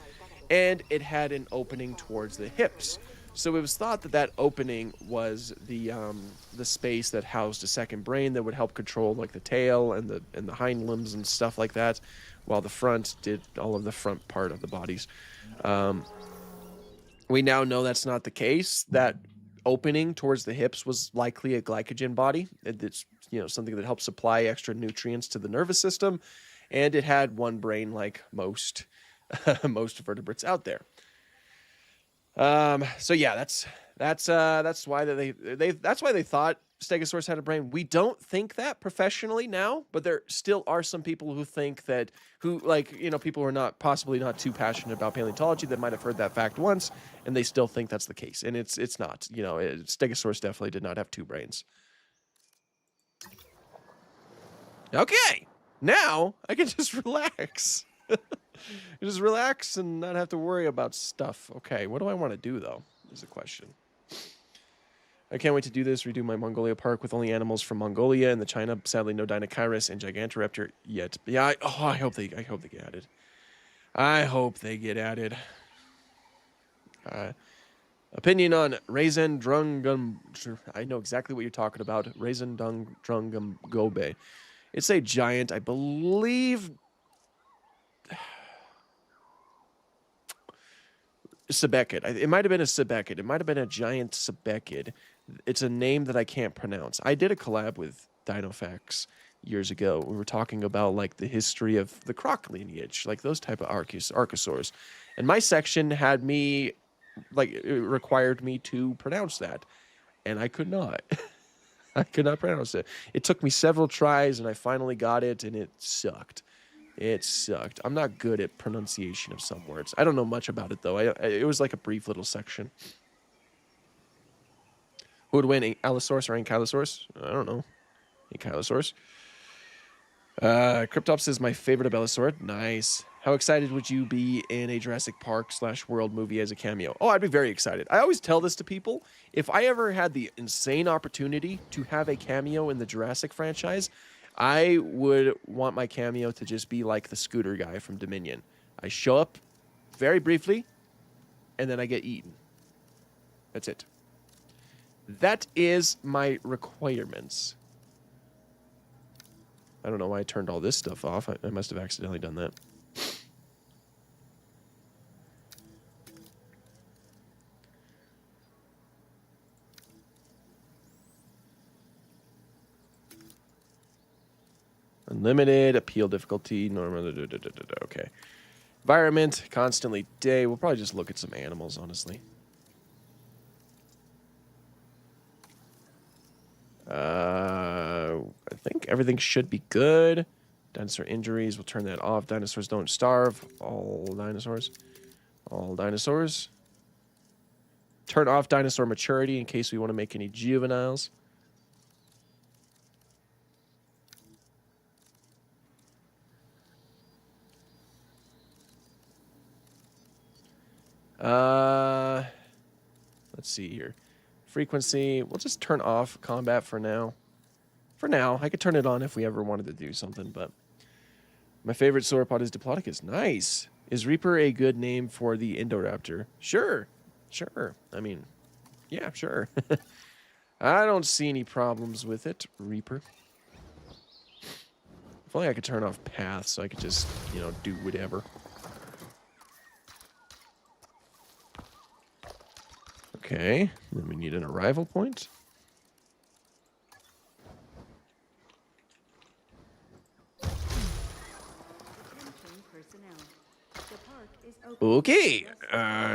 and it had an opening towards the hips. So it was thought that that opening was the space that housed a second brain that would help control like the tail and the hind limbs and stuff like that, while the front did all of the front part of the bodies. We now know that's not the case. That opening towards the hips was likely a glycogen body. It's, you know, something that helps supply extra nutrients to the nervous system, and it had one brain like most vertebrates out there. So yeah, that's why that's why they thought Stegosaurus had a brain. We don't think that professionally now, but there still are some people who think that, people who are possibly not too passionate about paleontology that might have heard that fact once, and they still think that's the case. And it's not. You know, Stegosaurus definitely did not have two brains. Okay, now I can just relax. Just relax and not have to worry about stuff. Okay, what do I want to do, though, is the question. I can't wait to do this, redo my Mongolia park with only animals from Mongolia and the China. Sadly, no Dinochirus and Gigantoraptor yet. But yeah, I hope they get added. I hope they get added. Opinion on Raisin Drungum. I know exactly what you're talking about. Raisin Drungum Gobe. It's a giant, I believe... Sebekid. It might have been a Sebekid. It might have been a giant Sebekid. It's a name that I can't pronounce. I did a collab with DinoFacts years ago. We were talking about like the history of the croc lineage, like those type of archosaurs. And my section had me, like, it required me to pronounce that. And I could not. I could not pronounce it. It took me several tries, and I finally got it, and it sucked. It sucked. I'm not good at pronunciation of some words. I don't know much about it, though. It was like a brief little section. Who would win, Allosaurus or Ankylosaurus? I don't know. Ankylosaurus. Cryptops is my favorite Belisaurid. Nice. How excited would you be in a Jurassic Park / World movie as a cameo? Oh, I'd be very excited. I always tell this to people. If I ever had the insane opportunity to have a cameo in the Jurassic franchise, I would want my cameo to just be like the scooter guy from Dominion. I show up very briefly, and then I get eaten. That's it. That is my requirements. I don't know why I turned all this stuff off. I must have accidentally done that. Unlimited, appeal difficulty, normal, okay. Environment, constantly day. We'll probably just look at some animals, honestly. I think everything should be good. Dinosaur injuries, we'll turn that off. Dinosaurs don't starve. All dinosaurs. All dinosaurs. Turn off dinosaur maturity in case we want to make any juveniles. Let's see here. Frequency, we'll just turn off combat for now. For now, I could turn it on if we ever wanted to do something, but my favorite sauropod is Diplodocus. Nice. Is Reaper a good name for the Indoraptor? Sure. Sure. I mean, yeah, sure. I don't see any problems with it, Reaper. If only I could turn off paths so I could just, you know, do whatever. Okay, then we need an arrival point. Attention personnel. The park is open. Okay, Arriving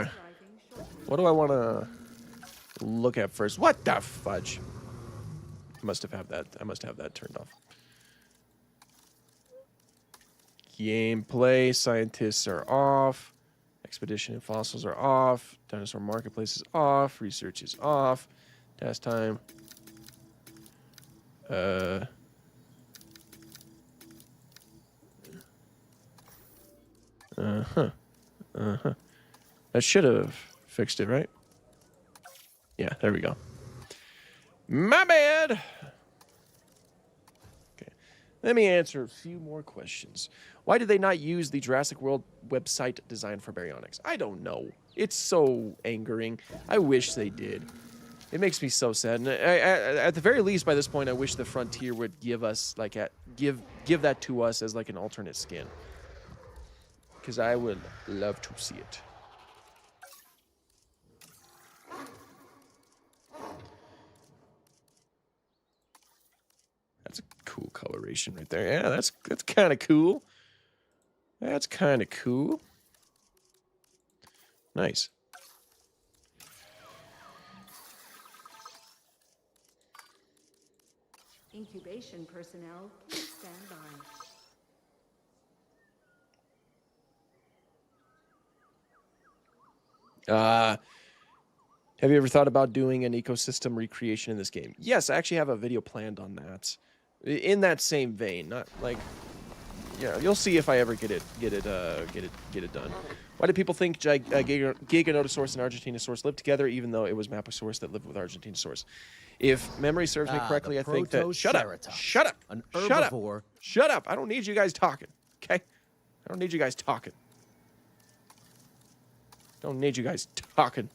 shortly. what do I want to look at first? What the fudge? I must have that turned off. Gameplay, scientists are off. Expedition and fossils are off. Dinosaur marketplace is off. Research is off. Task time. That should have fixed it, right? Yeah, there we go. My bad. Okay. Let me answer a few more questions. Why did they not use the Jurassic World website designed for baryonyx? I don't know. It's so angering. I wish they did. It makes me so sad. And at the very least, by this point, I wish the Frontier would give us like give that to us as like an alternate skin, because I would love to see it. That's a cool coloration right there. Yeah, that's kind of cool. That's kind of cool. Nice. Incubation personnel, please stand by. Have you ever thought about doing an ecosystem recreation in this game? Yes, I actually have a video planned on that. In that same vein, not like, yeah, you'll see if I ever get it done. Why do people think Giganotosaurus and Argentinosaurus lived together, even though it was Maposaurus that lived with Argentinosaurus? If memory serves me correctly, I think that. Shut up! Shut up! An Shut up! herbivore. Shut up! I don't need you guys talking. Okay? I don't need you guys talking. Don't need you guys talking.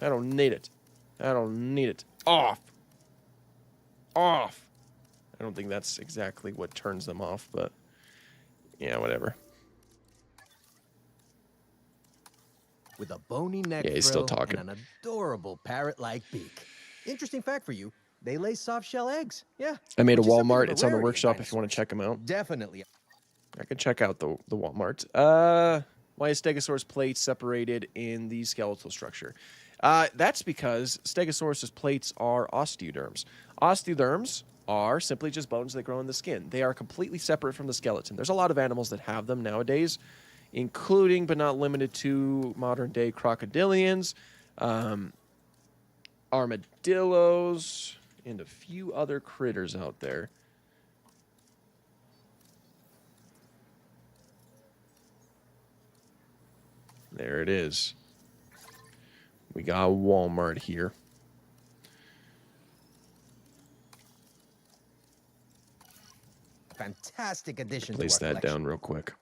I don't need it. I don't need it. Off. Off. I don't think that's exactly what turns them off, but yeah, whatever. With a bony neck Yeah, he's still frill talking. and an adorable parrot-like beak. Interesting fact for you, they lay soft-shell eggs. Yeah. I made a which is something of Walmart. It's on the rarity in workshop if you want to dinosaurs. check them out. Definitely. I can check out the Walmart. Why is Stegosaurus plate separated in the skeletal structure? That's because Stegosaurus's plates are osteoderms. Osteoderms are simply just bones that grow in the skin. They are completely separate from the skeleton. There's a lot of animals that have them nowadays, including but not limited to modern-day crocodilians, armadillos, and a few other critters out there. There it is. We got Walmart here. Fantastic addition Place to our that collection. down real quick.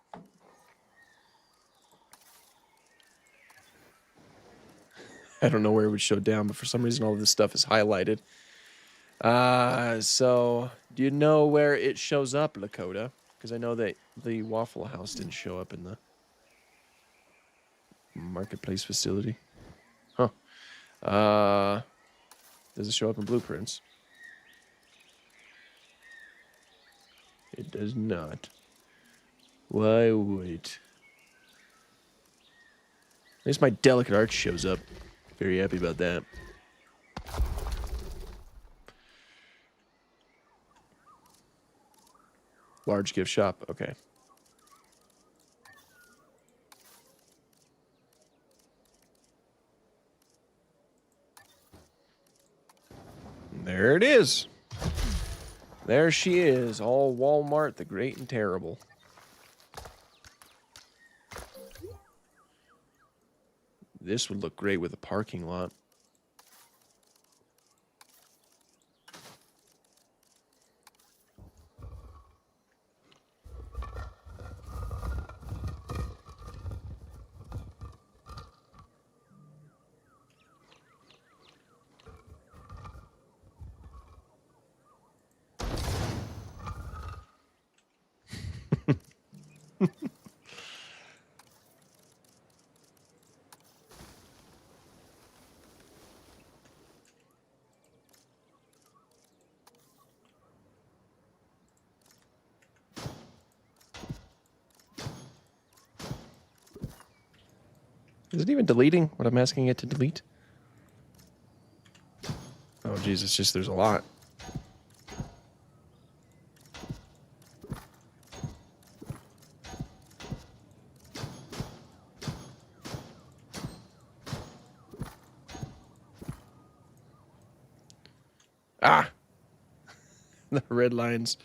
I don't know where it would show down, but for some reason all of this stuff is highlighted. So, do you know where it shows up, Lakota? Because I know that the Waffle House didn't show up in the marketplace facility. Huh. Does it show up in blueprints? It does not. Why wait? At least my delicate art shows up. Very happy about that. Large gift shop. Okay. There it is. There she is. All Walmart the Great and Terrible. This would look great with a parking lot. Is it even deleting what I'm asking it to delete? Oh, geez, it's just there's a lot. Ah! The red lines.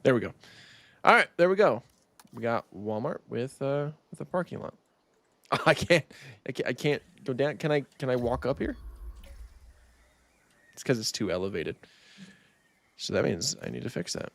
There we go. All right, there we go. We got Walmart with a parking lot. Oh, I can't go down. Can I walk up here? It's because it's too elevated. So that means I need to fix that.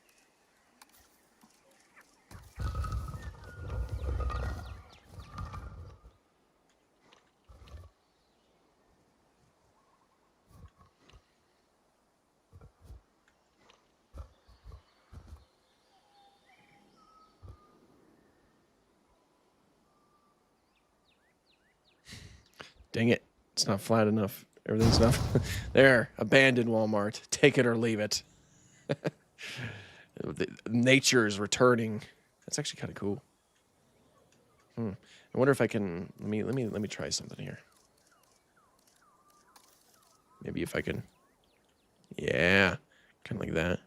Dang it. It's not flat enough. Everything's not. There. Abandoned Walmart. Take it or leave it. Nature is returning. That's actually kind of cool. I wonder if I can. Let me try something here. Maybe if I can. Yeah. Kind of like that.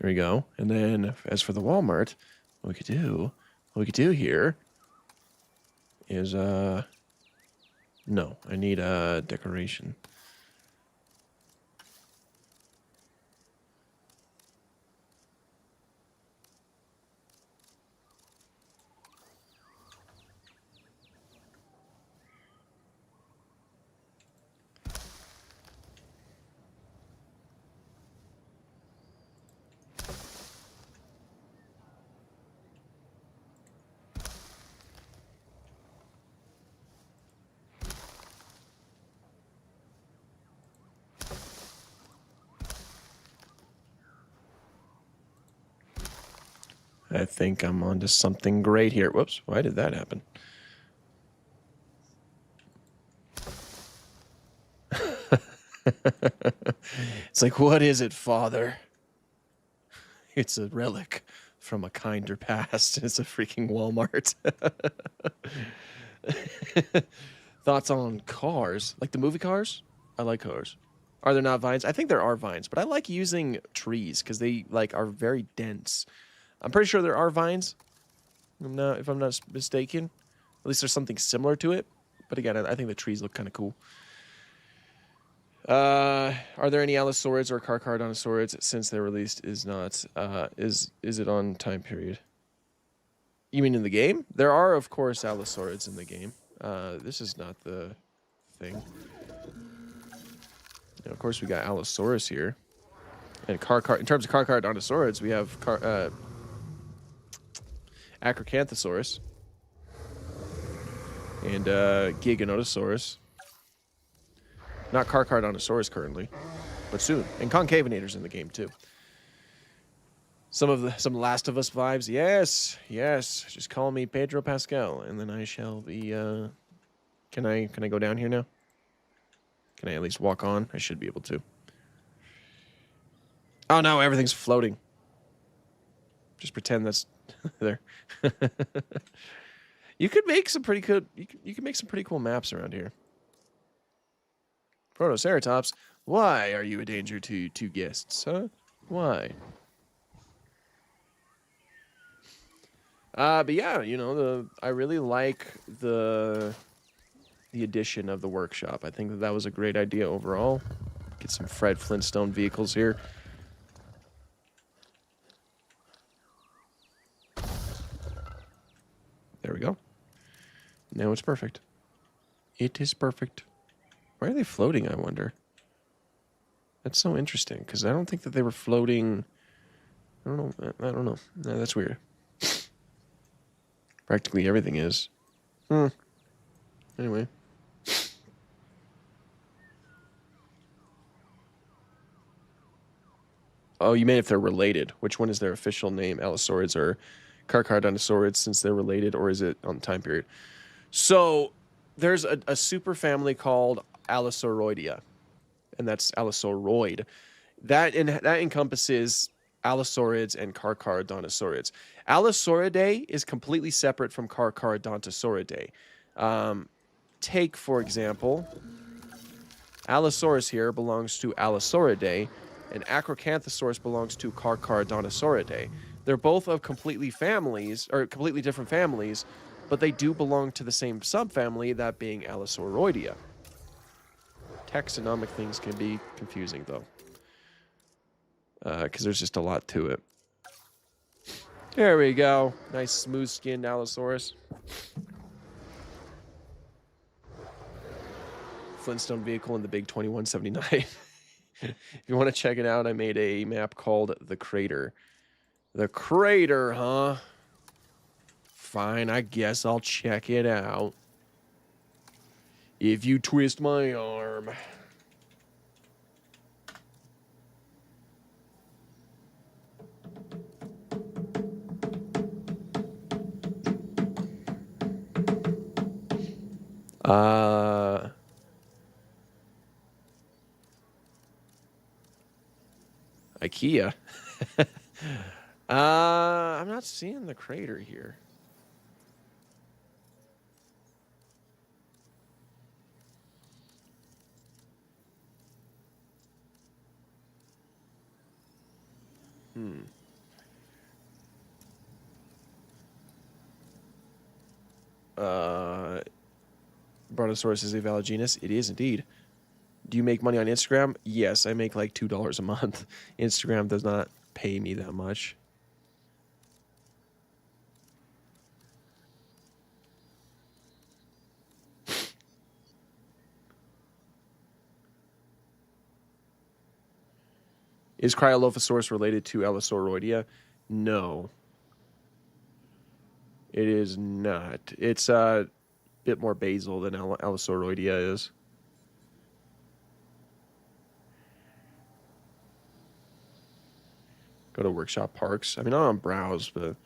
There we go. And then as for the Walmart, what we could do here is no, I need a decoration. I think I'm onto something great here. Whoops, why did that happen? It's like, what is it, Father? It's a relic from a kinder past. It's a freaking Walmart. Thoughts on cars? Like the movie Cars? I like cars. Are there not vines? I think there are vines, but I like using trees because they like are very dense. I'm pretty sure there are vines. If I'm not mistaken. At least there's something similar to it. But again, I think the trees look kind of cool. Are there any allosaurids or carcharodontosaurids since their release is not? Is it on time period? You mean in the game? There are, of course, allosaurids in the game. This is not the thing. And of course, we got Allosaurus here. And in terms of carcharodontosaurids, we have Acrocanthosaurus and Giganotosaurus. Not Carcharodontosaurus currently, but soon. And Concavenator's in the game too. Some Last of Us vibes. Yes. Just call me Pedro Pascal, and then I shall be. Can I go down here now? Can I at least walk on? I should be able to. Oh no, everything's floating. Just pretend that's there. You could make some pretty good. You could make some pretty cool maps around here. Protoceratops, why are you a danger to guests, huh? Why? But yeah, you know, I really like the addition of the workshop. I think that was a great idea overall. Get some Fred Flintstone vehicles here. There we go. Now it's perfect. It is perfect. Why are they floating, I wonder? That's so interesting, because I don't think that they were floating. I don't know. I don't know. No, that's weird. Practically everything is. Anyway. Oh, you mean if they're related? Which one is their official name? Allosaurids or Carcharodontosaurids, since they're related, or is it on the time period? So there's a superfamily called Allosauroidea, and that's Allosauroid. That encompasses Allosaurids and Carcharodontosaurids. Allosauridae is completely separate from Carcharodontosauridae. Take, for example, Allosaurus here belongs to Allosauridae, and Acrocanthosaurus belongs to Carcharodontosauridae. They're both of completely different families, but they do belong to the same subfamily, that being Allosauroidea. Taxonomic things can be confusing, though, because there's just a lot to it. There we go. Nice smooth-skinned Allosaurus. Flintstone vehicle in the big 2179. If you want to check it out, I made a map called The Crater. The Crater, huh? Fine, I guess I'll check it out. If you twist my arm. IKEA. I'm not seeing the crater here. Brontosaurus is a valid genus. It is indeed. Do you make money on Instagram? Yes, I make like $2 a month. Instagram does not pay me that much. Is Cryolophosaurus related to Allosauroidea? No. It is not. It's a bit more basal than Allosauroidea is. Go to workshop parks. I mean, I don't browse, but...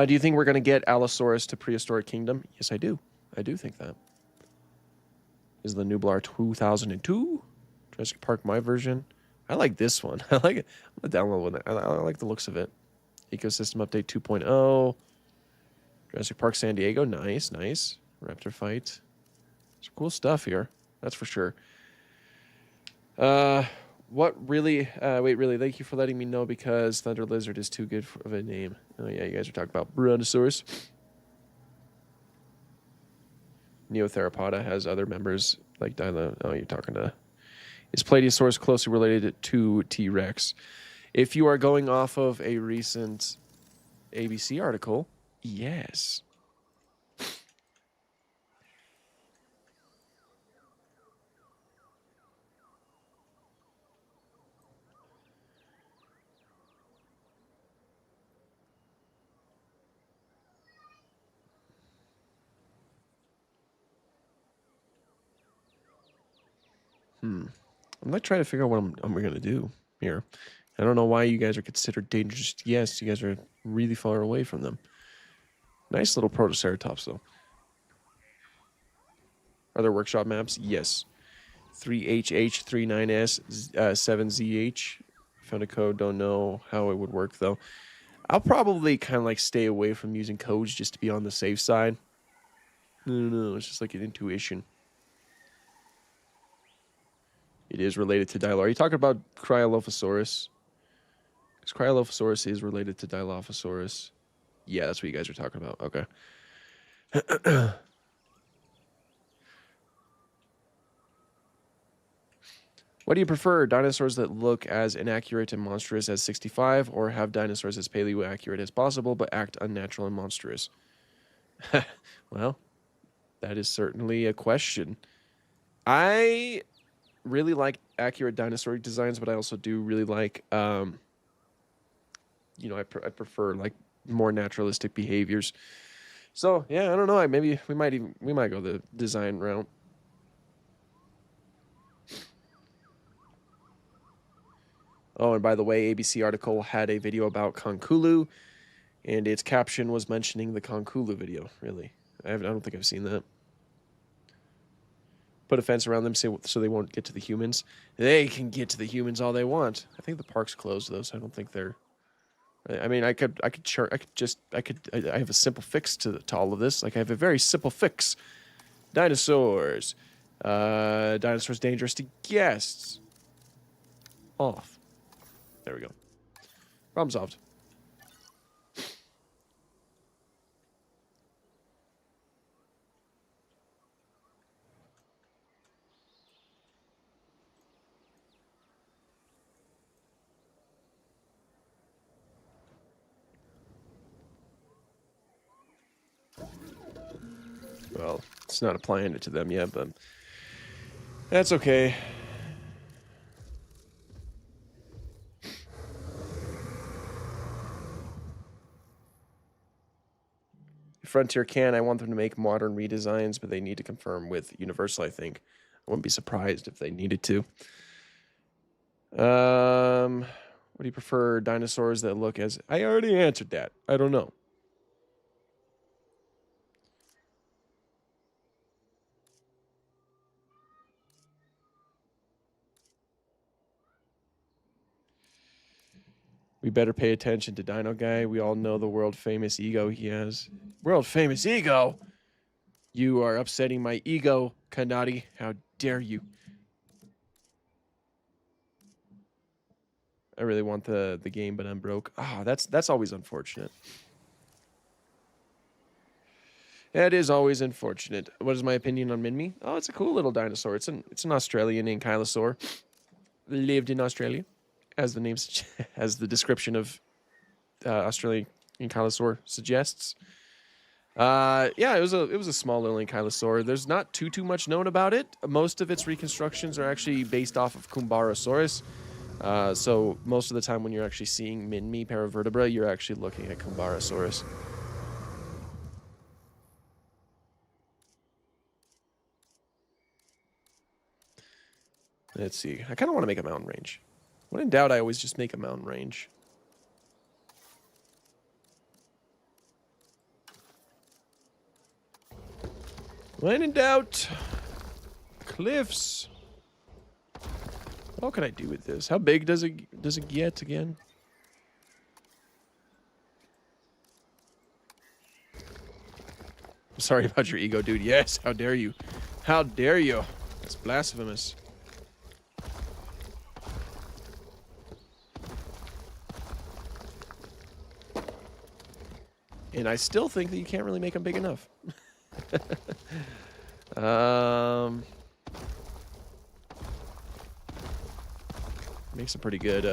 do you think we're going to get Allosaurus to Prehistoric Kingdom? Yes, I do. I do think that. Is the Nublar 2002? Jurassic Park, my version. I like this one. I like it. I'm going to download one. I like the looks of it. Ecosystem Update 2.0. Jurassic Park San Diego. Nice, nice. Raptor fight. Some cool stuff here. That's for sure. What really... wait, really, thank you for letting me know, because Thunder Lizard is too good of a name. Oh, yeah, you guys are talking about Brontosaurus. Neotheropoda has other members like Dino. Oh, you're talking to... Is Plateosaurus closely related to T-Rex? If you are going off of a recent ABC article, yes. I'm like trying to figure out what I'm going to do here. I don't know why you guys are considered dangerous. Yes, you guys are really far away from them. Nice little Protoceratops, though. Are there workshop maps? Yes. 3HH, 39S, 7ZH. Found a code. Don't know how it would work, though. I'll probably kind of like stay away from using codes just to be on the safe side. I don't know. It's just like an intuition. It is related to Dilophosaurus. Are you talking about Cryolophosaurus? Because Cryolophosaurus is related to Dilophosaurus. Yeah, that's what you guys are talking about. Okay. What do you prefer? Dinosaurs that look as inaccurate and monstrous as 65, or have dinosaurs as paleo accurate as possible but act unnatural and monstrous? Well, that is certainly a question. I really like accurate dinosaur designs, but I also do really like, I prefer like more naturalistic behaviors. So yeah, I don't know. Maybe we might go the design route. Oh, and by the way, ABC article had a video about Conculu, and its caption was mentioning the Conculu video. Really, I don't think I've seen that. Put a fence around them so they won't get to the humans. They can get to the humans all they want. I think the park's closed though, so I don't think they're. I mean, I have a simple fix to all of this. Like, I have a very simple fix. Dinosaurs. Dinosaurs dangerous to guests. Off. There we go. Problem solved. Well, it's not applying it to them yet, but that's okay. Frontier can. I want them to make modern redesigns, but they need to confirm with Universal, I think. I wouldn't be surprised if they needed to. What do you prefer? Dinosaurs that look as... I already answered that. I don't know. We better pay attention to Dino Guy. We all know the world-famous ego he has. World-famous ego? You are upsetting my ego, Kanati. How dare you? I really want the game, but I'm broke. Ah, that's always unfortunate. That is always unfortunate. What is my opinion on Minmi? Oh, it's a cool little dinosaur. It's an Australian ankylosaur. Lived in Australia, as the name as the description of Australian ankylosaur suggests. Yeah, it was a small little ankylosaur. There's not too much known about it. Most of its reconstructions are actually based off of Kumbarosaurus. So most of the time when you're actually seeing Minmi paravertebra, you're actually looking at Kumbarosaurus. Let's see. I kind of want to make a mountain range. When in doubt, I always just make a mountain range. When in doubt, cliffs. What can I do with this? How big does it get again? I'm sorry about your ego, dude. Yes, how dare you? How dare you? That's blasphemous. And I still think that you can't really make them big enough. Makes a pretty good,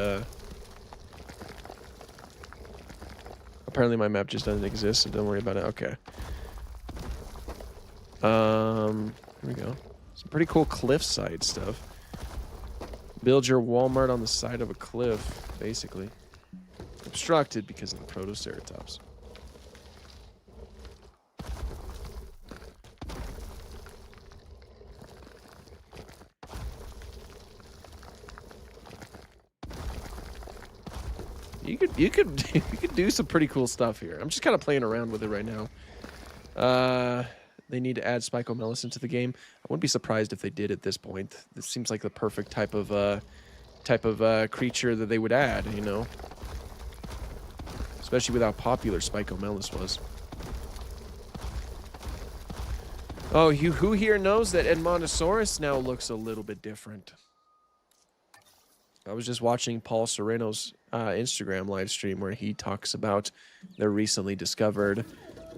apparently my map just doesn't exist, so don't worry about it. Okay. Here we go. Some pretty cool cliffside stuff. Build your Walmart on the side of a cliff, basically. Obstructed because of the Protoceratops. You could you could do some pretty cool stuff here. I'm just kind of playing around with it right now. They need to add Spicomelis into the game. I wouldn't be surprised if they did at this point. This seems like the perfect type of creature that they would add, you know. Especially with how popular Spicomelis was. Oh, who here knows that Edmontosaurus now looks a little bit different? I was just watching Paul Sereno's Instagram live stream where he talks about the recently discovered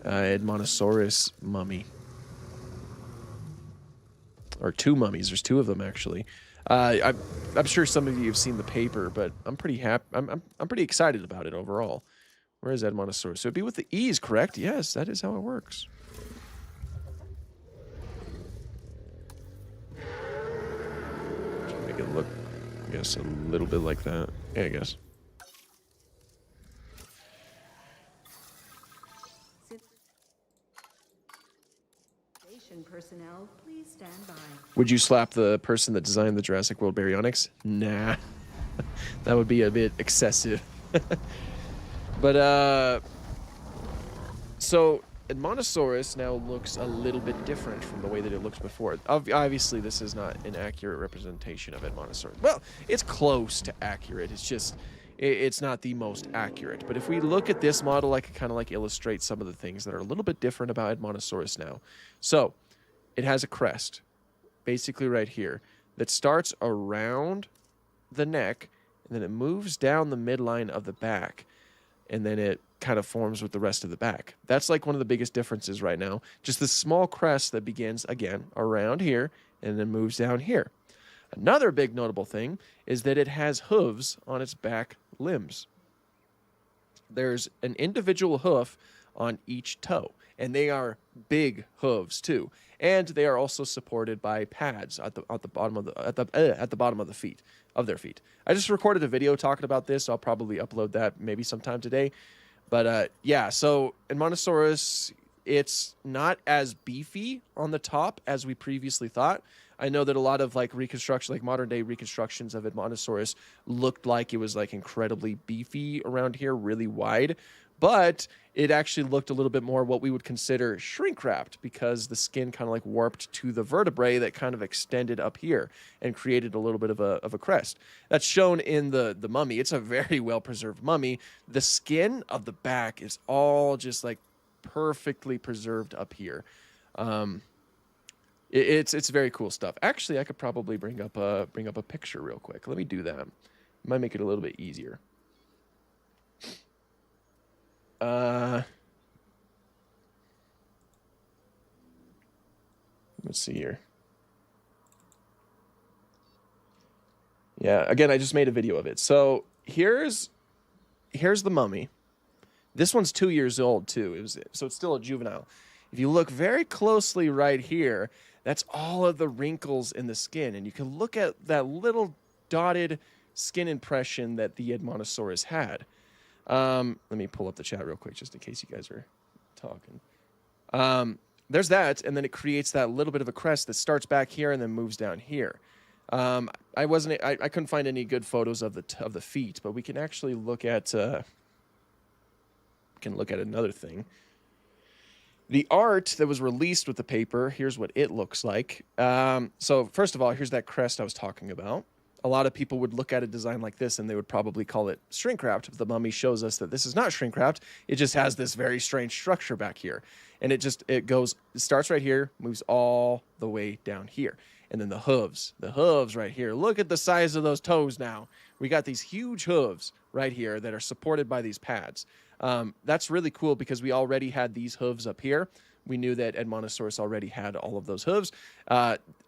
Edmontosaurus mummy. Or two mummies. There's two of them, actually. I'm sure some of you have seen the paper, but I'm pretty happy. I'm pretty excited about it overall. Where is Edmontosaurus? So it'd be with the E's, correct? Yes, that is how it works. Make it look, I guess, a little bit like that. Yeah, I guess. Station personnel, please stand by. Would you slap the person that designed the Jurassic World baryonyx? Nah. That would be a bit excessive. But, so Edmontosaurus now looks a little bit different from the way that it looks before. Obviously, this is not an accurate representation of Edmontosaurus. Well, it's close to accurate. It's just, it's not the most accurate. But if we look at this model, I can kind of like illustrate some of the things that are a little bit different about Edmontosaurus now. So, it has a crest, basically right here, that starts around the neck, and then it moves down the midline of the back, and then it kind of forms with the rest of the back. That's like one of the biggest differences right now. Just this small crest that begins, again, around here, and then moves down here. Another big notable thing is that it has hooves on its back limbs. There's an individual hoof on each toe, and they are big hooves too. And they are also supported by pads at the bottom of the bottom of the feet of their feet. I just recorded a video talking about this. So I'll probably upload that maybe sometime today. But yeah, so Edmontosaurus, it's not as beefy on the top as we previously thought. I know that a lot of like reconstruction, like modern day reconstructions of Edmontosaurus looked like it was like incredibly beefy around here, really wide. But it actually looked a little bit more what we would consider shrink wrapped because the skin kind of like warped to the vertebrae that kind of extended up here and created a little bit of a crest. That's shown in the mummy. It's a very well preserved mummy. The skin of the back is all just like perfectly preserved up here. It's very cool stuff. Actually, I could probably bring up a picture real quick. Let me do that. Might make it a little bit easier. Let's see here. Yeah, again, I just made a video of it. So here's the mummy. This one's 2 years old too. So it's still a juvenile. If you look very closely right here, that's all of the wrinkles in the skin, and you can look at that little dotted skin impression that the Edmontosaurus had. Let me pull up the chat real quick just in case you guys are talking. There's that, and then it creates that little bit of a crest that starts back here and then moves down here. I couldn't find any good photos of the feet, but we can actually look at another thing. The art that was released with the paper, here's what it looks like. So first of all, here's that crest I was talking about. A lot of people would look at a design like this and they would probably call it shrink wrapped. The mummy shows us that this is not shrink wrapped. It just has this very strange structure back here. And it starts right here, moves all the way down here. And then the hooves right here. Look at the size of those toes now. We got these huge hooves right here that are supported by these pads. That's really cool because we already had these hooves up here. We knew that Edmontosaurus already had all of those hooves.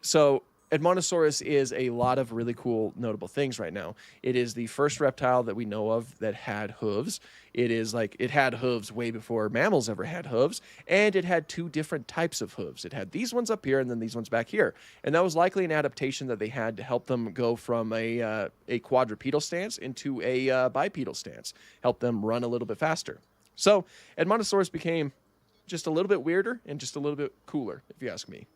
So Edmontosaurus is a lot of really cool, notable things right now. It is the first reptile that we know of that had hooves. It had hooves way before mammals ever had hooves, and it had two different types of hooves. It had these ones up here and then these ones back here. And that was likely an adaptation that they had to help them go from a quadrupedal stance into a bipedal stance, help them run a little bit faster. So Edmontosaurus became just a little bit weirder and just a little bit cooler, if you ask me.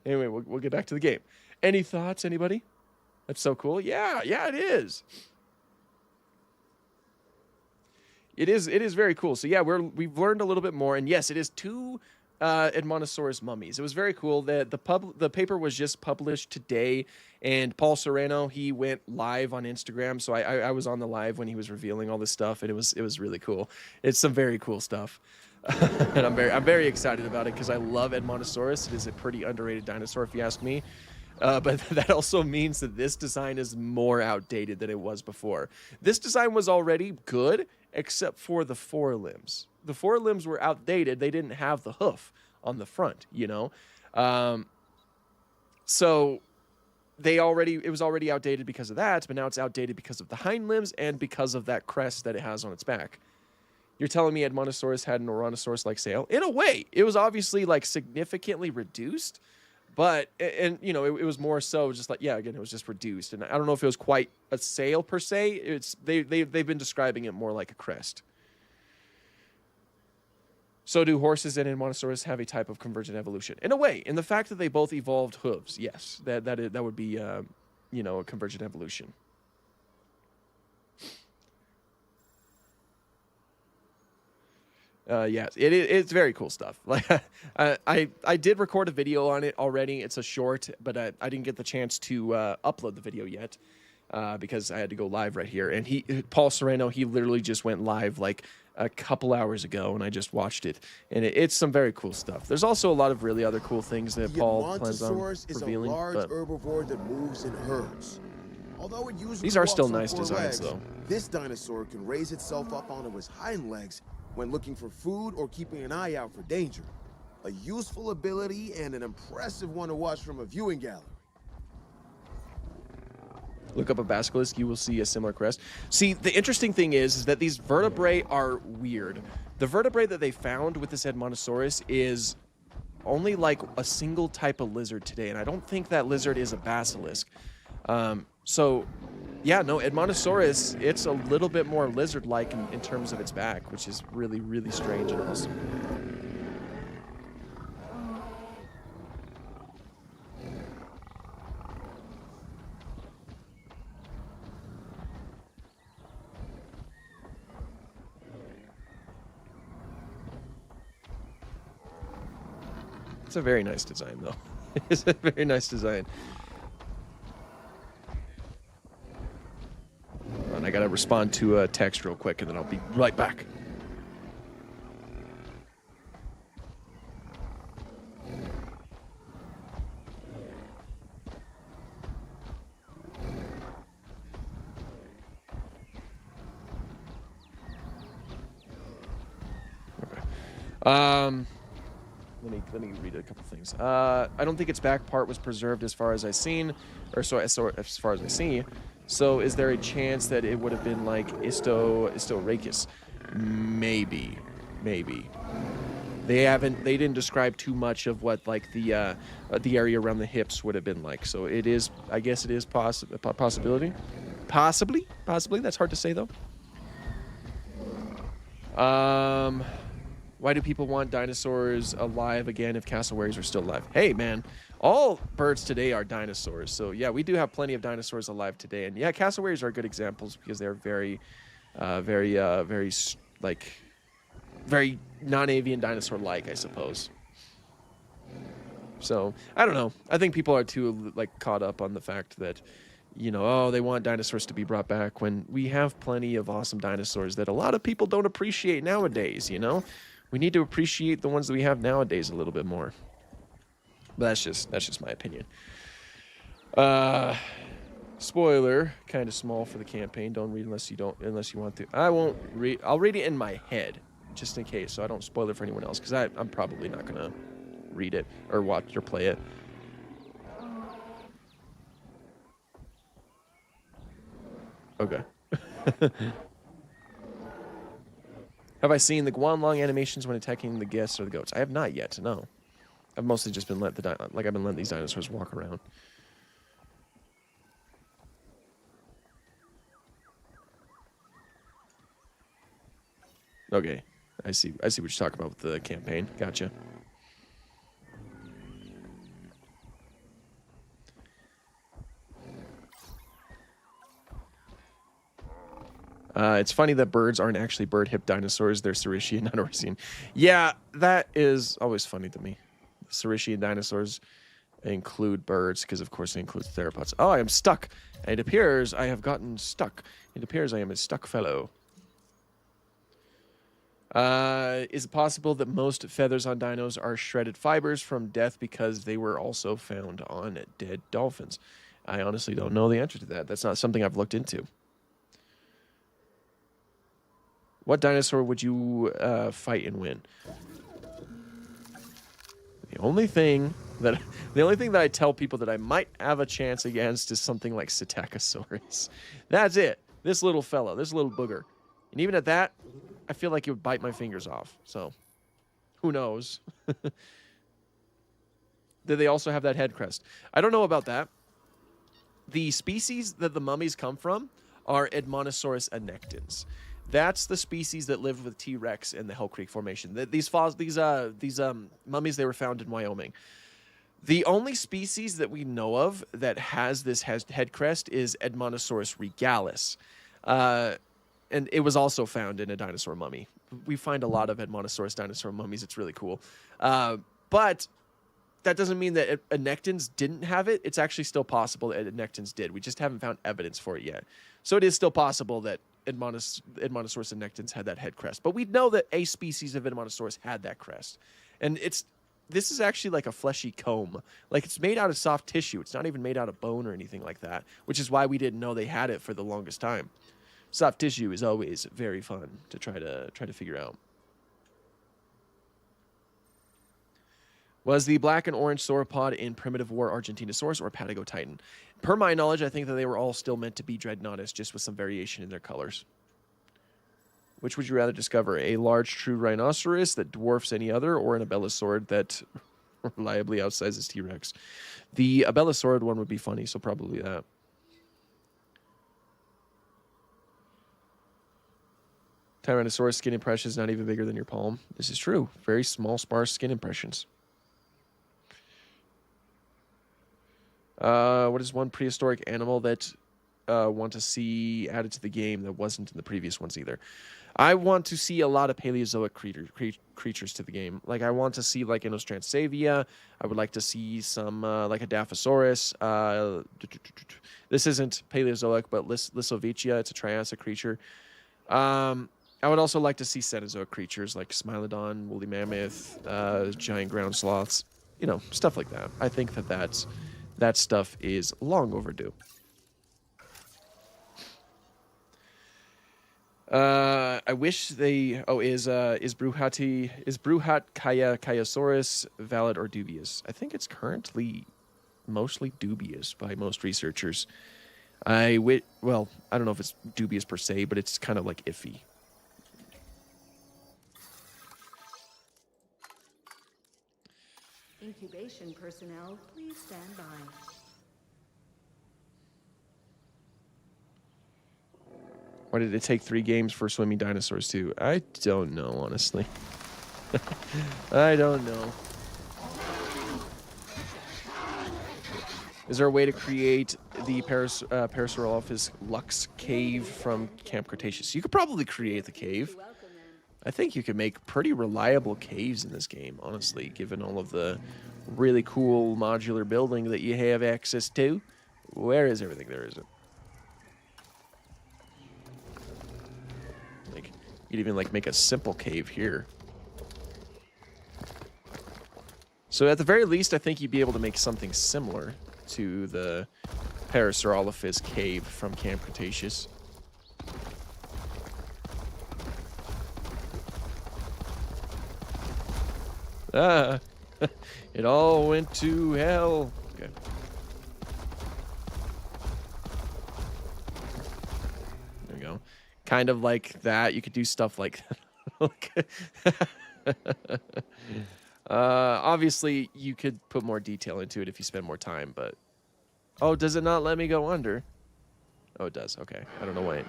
Anyway, we'll get back to the game. Any thoughts, anybody? That's so cool. Yeah, it is. It is very cool. So yeah, we've learned a little bit more, and yes, it is 2 Edmontosaurus mummies. It was very cool. The paper was just published today, and Paul Serrano, he went live on Instagram. So I was on the live when he was revealing all this stuff, and it was really cool. It's some very cool stuff. And I'm very excited about it because I love Edmontosaurus. It is a pretty underrated dinosaur, if you ask me. But that also means that this design is more outdated than it was before. This design was already good, except for the forelimbs. The forelimbs were outdated. They didn't have the hoof on the front, you know? So it was already outdated because of that, but now it's outdated because of the hind limbs and because of that crest that it has on its back. You're telling me Edmontosaurus had an Orontosaurus-like sail? In a way, it was obviously like significantly reduced, but and you know it was more so just like again it was just reduced, and I don't know if it was quite a sail per se. They've been describing it more like a crest. So do horses and Edmontosaurus have a type of convergent evolution? In a way, in the fact that they both evolved hooves, yes, that would be a convergent evolution. It's very cool stuff. Like I did record a video on it already. It's a short, but I didn't get the chance to upload the video yet because I had to go live right here. And Paul Serrano, he literally just went live like a couple hours ago, and I just watched it. And it's some very cool stuff. There's also a lot of really other cool things that Paul plans on revealing. Is a large herbivore that moves in herds. Although it usually these are still walks on nice 4 designs, legs, though. This dinosaur can raise itself up onto his hind legs when looking for food or keeping an eye out for danger. A useful ability and an impressive one to watch from a viewing gallery. Look up a basilisk, you will see a similar crest. See, the interesting thing is that these vertebrae are weird. The vertebrae that they found with this Edmontosaurus is only like a single type of lizard today, and I don't think that lizard is a basilisk. So, yeah, no, Edmontosaurus, it's a little bit more lizard-like in terms of its back, which is really, really strange and awesome. It's a very nice design, though. It's a very nice design. And I gotta respond to a text real quick, and then I'll be right back. Okay. Let me read a couple things. I don't think its back part was preserved as far as I've seen, or so as far as I see. So is there a chance that it would have been like Istorachus? Maybe. They didn't describe too much of what like the area around the hips would have been like. So it is, I guess it is a possibility. Possibly. That's hard to say though. Why do people want dinosaurs alive again if cassowaries are still alive? Hey, man, all birds today are dinosaurs. So, yeah, we do have plenty of dinosaurs alive today. And, yeah, cassowaries are good examples because they're very non-avian dinosaur-like, I suppose. So, I don't know. I think people are too, like, caught up on the fact that, you know, oh, they want dinosaurs to be brought back when we have plenty of awesome dinosaurs that a lot of people don't appreciate nowadays, you know? We need to appreciate the ones that we have nowadays a little bit more. But that's just my opinion. Spoiler, kind of small for the campaign. Don't read unless you want to. I won't read. I'll read it in my head just in case, so I don't spoil it for anyone else because I'm probably not gonna read it or watch or play it. Okay. Have I seen the Guanlong animations when attacking the guests or the goats? I have not yet. No, I've mostly just been letting these dinosaurs walk around. Okay, I see what you're talking about with the campaign. Gotcha. It's funny that birds aren't actually bird-hipped dinosaurs. They're Saurischian, not Orsian. Yeah, that is always funny to me. Saurischian dinosaurs include birds because, of course, it includes theropods. Oh, I am stuck. It appears I have gotten stuck. It appears I am a stuck fellow. Is it possible that most feathers on dinos are shredded fibers from death because they were also found on dead dolphins? I honestly don't know the answer to that. That's not something I've looked into. What dinosaur would you fight and win? The only thing that I tell people that I might have a chance against is something like Psittacosaurus. That's it. This little fellow, this little booger. And even at that, I feel like it would bite my fingers off. So, who knows? Did they also have that head crest? I don't know about that. The species that the mummies come from are Edmontosaurus annectens. That's the species that lived with T-Rex in the Hell Creek Formation. These mummies, they were found in Wyoming. The only species that we know of that has this head crest is Edmontosaurus regalis. And it was also found in a dinosaur mummy. We find a lot of Edmontosaurus dinosaur mummies. It's really cool. But that doesn't mean that annectens didn't have it. It's actually still possible that annectens did. We just haven't found evidence for it yet. So it is still possible that Edmontosaurus annectens had that head crest. But we know that a species of Edmontosaurus had that crest. And this is actually like a fleshy comb. Like, it's made out of soft tissue. It's not even made out of bone or anything like that, which is why we didn't know they had it for the longest time. Soft tissue is always very fun to try to figure out. Was the black and orange sauropod in Primitive War Argentinosaurus or Patagotitan? Per my knowledge, I think that they were all still meant to be Dreadnoughtus, just with some variation in their colors. Which would you rather discover? A large true rhinoceros that dwarfs any other, or an abelosaurid that reliably outsizes T-Rex? The abelosaurid one would be funny, so probably that. Tyrannosaurus skin impression is not even bigger than your palm. This is true. Very small, sparse skin impressions. What is one prehistoric animal that want to see added to the game that wasn't in the previous ones either? I want to see a lot of Paleozoic creatures to the game. Like, I want to see, like, Inostransavia. I would like to see some, like, a Dilophosaurus. This isn't Paleozoic, but Lissovicia. It's a Triassic creature. I would also like to see Cenozoic creatures like Smilodon, woolly mammoth, giant ground sloths, you know, stuff like that. I think that stuff is long overdue. I wish they. Oh, is Bruhat Kayasaurus valid or dubious? I think it's currently mostly dubious by most researchers. Well, I don't know if it's dubious per se, but it's kind of like iffy. Incubation personnel, please stand by. Why did it take 3 games for swimming dinosaurs too? I don't know, honestly. I don't know. Is there a way to create the Parasaurolophus Lux cave from Camp Cretaceous? You could probably create the cave. I think you could make pretty reliable caves in this game, honestly, given all of the really cool modular building that you have access to. Where is everything? There isn't. Like, you'd even like make a simple cave here. So at the very least, I think you'd be able to make something similar to the Parasaurolophus cave from Camp Cretaceous. Ah, it all went to hell. Okay. There we go. Kind of like that. You could do stuff like obviously, you could put more detail into it if you spend more time, but... Oh, does it not let me go under? Oh, it does. Okay. I don't know why.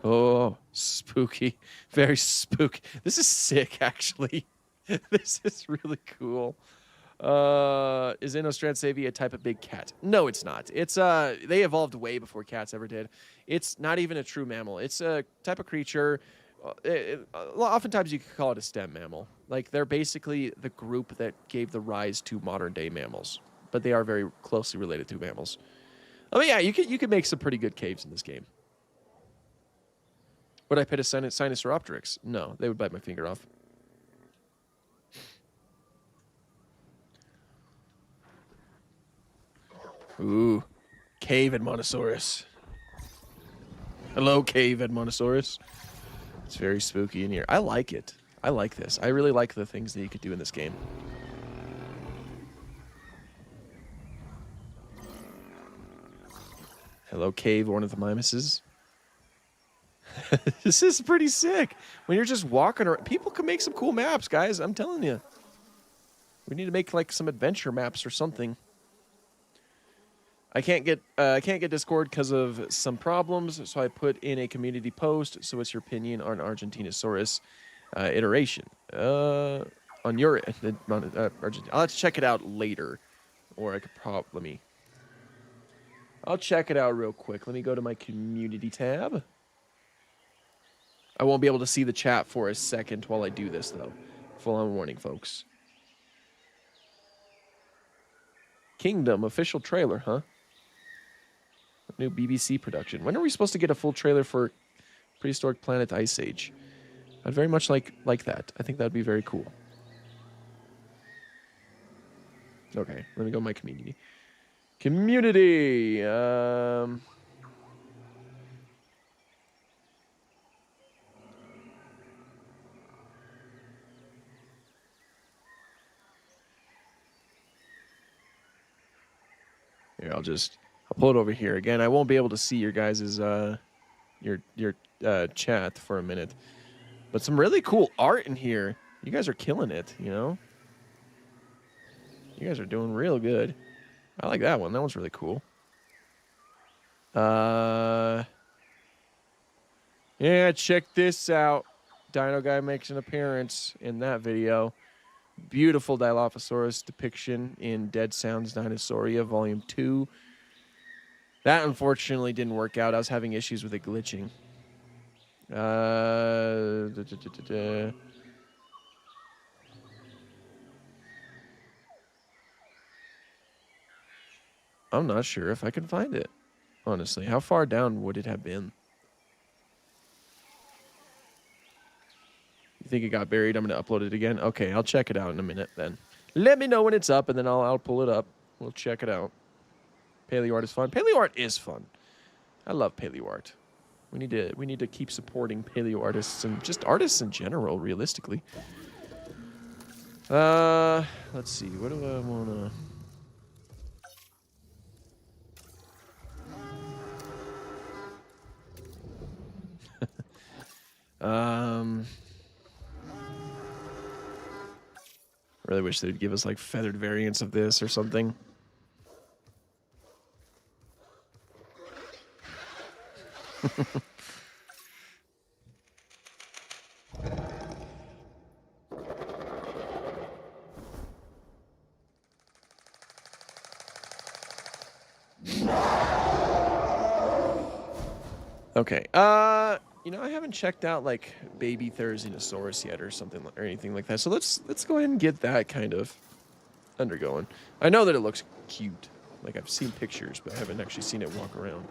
Oh, spooky. Very spooky. This is sick, actually. This is really cool. Is Inostransavia a type of big cat? No, it's not. It's they evolved way before cats ever did. It's not even a true mammal. It's a type of creature. Oftentimes you could call it a stem mammal. Like they're basically the group that gave the rise to modern day mammals, but they are very closely related to mammals. Oh yeah, you could make some pretty good caves in this game. Would I pet a Sinosauropteryx? No, they would bite my finger off. Ooh, cave Edmontosaurus. Hello, cave Edmontosaurus. It's very spooky in here. I like it. I like this. I really like the things that you could do in this game. Hello, cave ornithomimuses. This is pretty sick. When you're just walking around, people can make some cool maps, guys. I'm telling you. We need to make like some adventure maps or something. I can't get Discord because of some problems, so I put in a community post. So what's your opinion on Argentinosaurus iteration? On your Argentina, I'll have to check it out later, or I could probably I'll check it out real quick. Let me go to my community tab. I won't be able to see the chat for a second while I do this, though. Full on warning, folks. Kingdom official trailer, huh? New BBC production. When are we supposed to get a full trailer for Prehistoric Planet Ice Age? I'd very much like that. I think that'd be very cool. Okay, let me go to my community. Community. Here, I'll pull it over here again. I won't be able to see your guys's your chat for a minute, but some really cool art in here. You guys are killing it, you know. You guys are doing real good. I like that one. That one's really cool. Yeah, check this out. Dino Guy makes an appearance in that video. Beautiful Dilophosaurus depiction in Dead Sounds Dinosauria Volume 2. That unfortunately didn't work out. I was having issues with it glitching. I'm not sure if I can find it, honestly. How far down would it have been? You think it got buried? I'm going to upload it again. Okay, I'll check it out in a minute then. Let me know when it's up, and then I'll pull it up. We'll check it out. Paleo art is fun. Paleo art is fun. I love paleo art. We need to keep supporting paleo artists and just artists in general, realistically. Let's see. What do I want to... really wish they'd give us like feathered variants of this or something. Okay. You know, I haven't checked out like baby Therizinosaurus yet or something or anything like that. So let's go ahead and get that kind of undergoing. I know that it looks cute. Like I've seen pictures, but I haven't actually seen it walk around.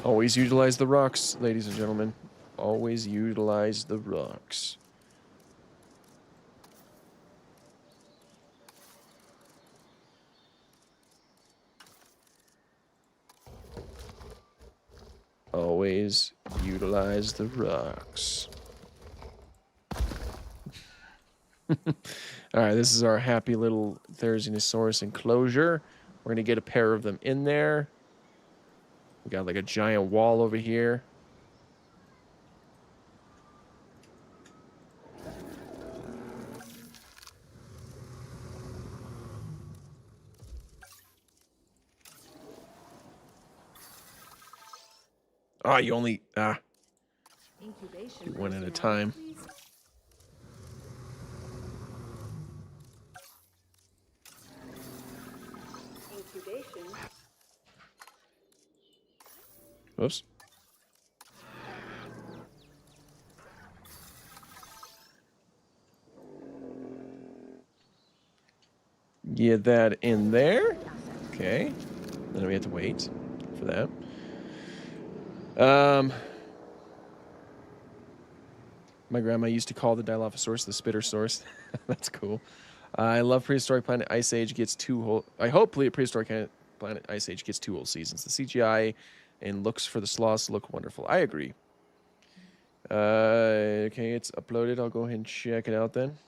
Always utilize the rocks, ladies and gentlemen. Always utilize the rocks. Always utilize the rocks. All right, this is our happy little Therizinosaurus enclosure. We're going to get a pair of them in there. We got like a giant wall over here. Oh, you only Incubation do one at a personnel, time. please. Incubation. Whoops. Get that in there. Okay. Then we have to wait for that. My grandma used to call the Dilophosaurus the spitter source. That's cool. I love Prehistoric Planet Ice Age gets two whole... I hope Prehistoric Planet Ice Age gets 2 whole seasons. The CGI and looks for the sloths look wonderful. I agree. Okay, it's uploaded. I'll go ahead and check it out then.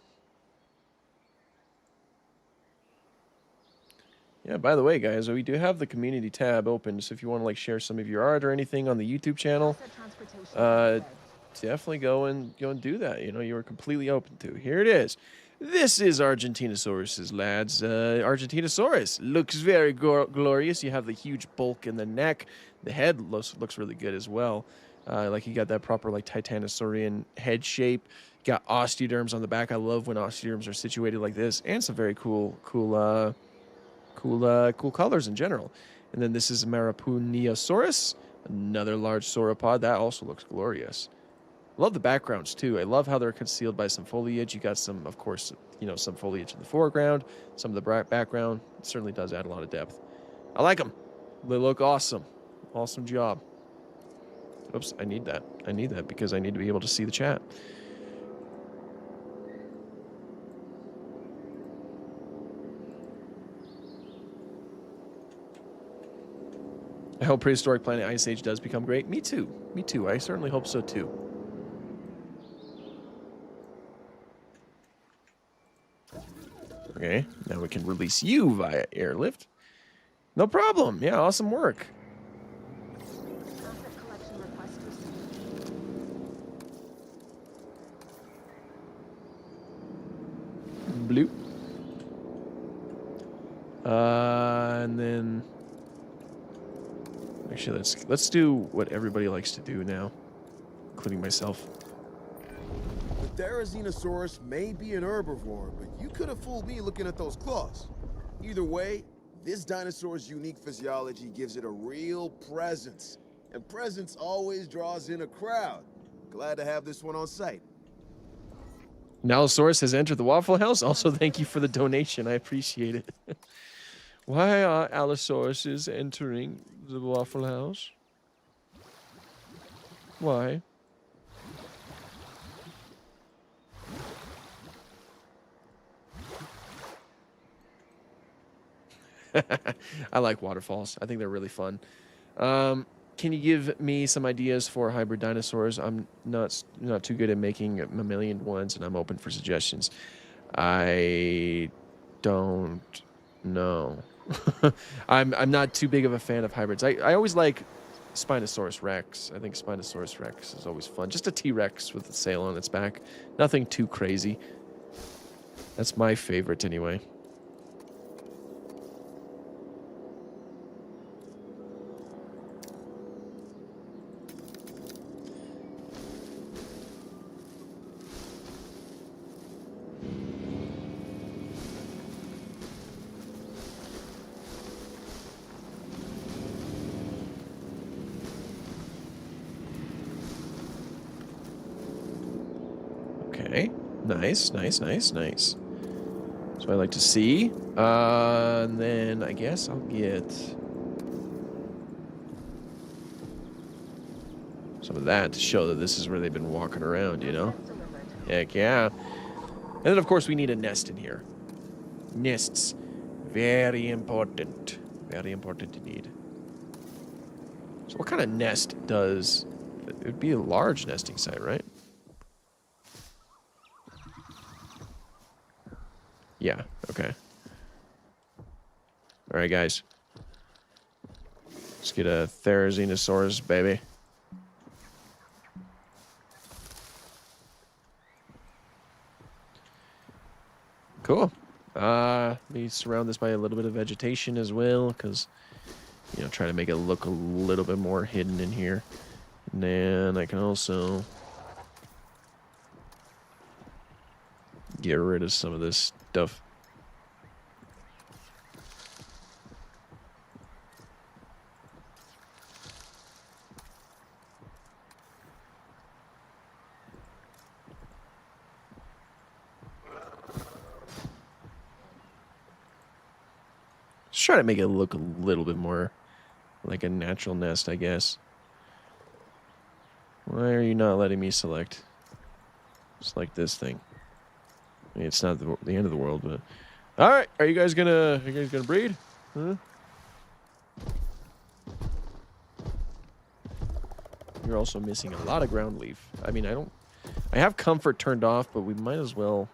Yeah, by the way, guys, we do have the community tab open, so if you want to like share some of your art or anything on the YouTube channel, definitely go and do that. You know, you are completely open to. Here it is. This is Argentinosaurus, lads. Argentinosaurus looks very glorious. You have the huge bulk in the neck. The head looks really good as well. Like you got that proper like Titanosaurian head shape. You got osteoderms on the back. I love when osteoderms are situated like this, and some very cool colors in general. And then this is Marapuniosaurus, another large sauropod. That also looks glorious. I love the backgrounds too. I love how they're concealed by some foliage. You got some, of course, some foliage in the foreground, some of the background. It certainly does add a lot of depth. I like them. They look awesome. Awesome job. Oops, I need that. I need that because I need to be able to see the chat. I hope Prehistoric Planet Ice Age does become great. Me too. Me too. I certainly hope so too. Okay, now we can release you via airlift. No problem. Yeah, awesome work. Asset collection request received. Bloop. And then actually let's do what everybody likes to do now, including myself. The Therizinosaurus may be an herbivore, but you could have fooled me looking at those claws. Either way, this dinosaur's unique physiology gives it a real presence. And presence always draws in a crowd. Glad to have this one on site. Nalosaurus has entered the Waffle House. Also, thank you for the donation. I appreciate it. Why are Allosauruses entering the Waffle House? Why? I like waterfalls. I think they're really fun. Can you give me some ideas for hybrid dinosaurs? I'm not too good at making mammalian ones, and I'm open for suggestions. I don't know. I'm not too big of a fan of hybrids. I always like Spinosaurus Rex. I think Spinosaurus Rex is always fun. Just a T-Rex with a sail on its back. Nothing too crazy. That's my favorite anyway. Okay, nice. So I like to see. And then I guess I'll get some of that to show that this is where they've been walking around, you know? Heck yeah. And then, of course, we need a nest in here. Nests. Very important. Very important indeed. So what kind of nest does... It would be a large nesting site, right? Yeah, okay. All right, guys. Let's get a Therizinosaurus, baby. Cool. Let me surround this by a little bit of vegetation as well, because, try to make it look a little bit more hidden in here. And then I can also get rid of some of this stuff. Just try to make it look a little bit more like a natural nest, I guess. Why are you not letting me select? Select this thing. I mean, it's not the end of the world, but all right. Are you guys gonna breed? Huh? You're also missing a lot of ground leaf. I mean, I have comfort turned off, but we might as well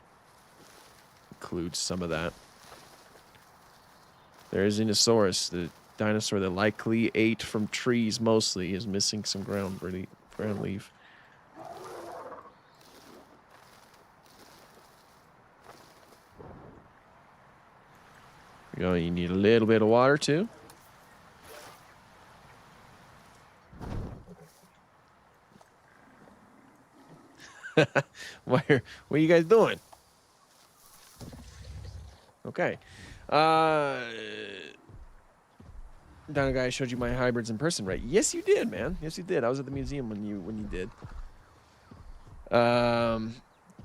include some of that. There's Dinosaurus, the dinosaur that likely ate from trees mostly, is missing some ground leaf. You need a little bit of water too. What are you guys doing? Okay. Dino guy showed you my hybrids in person, right? Yes, you did, man. Yes, you did. I was at the museum when you did.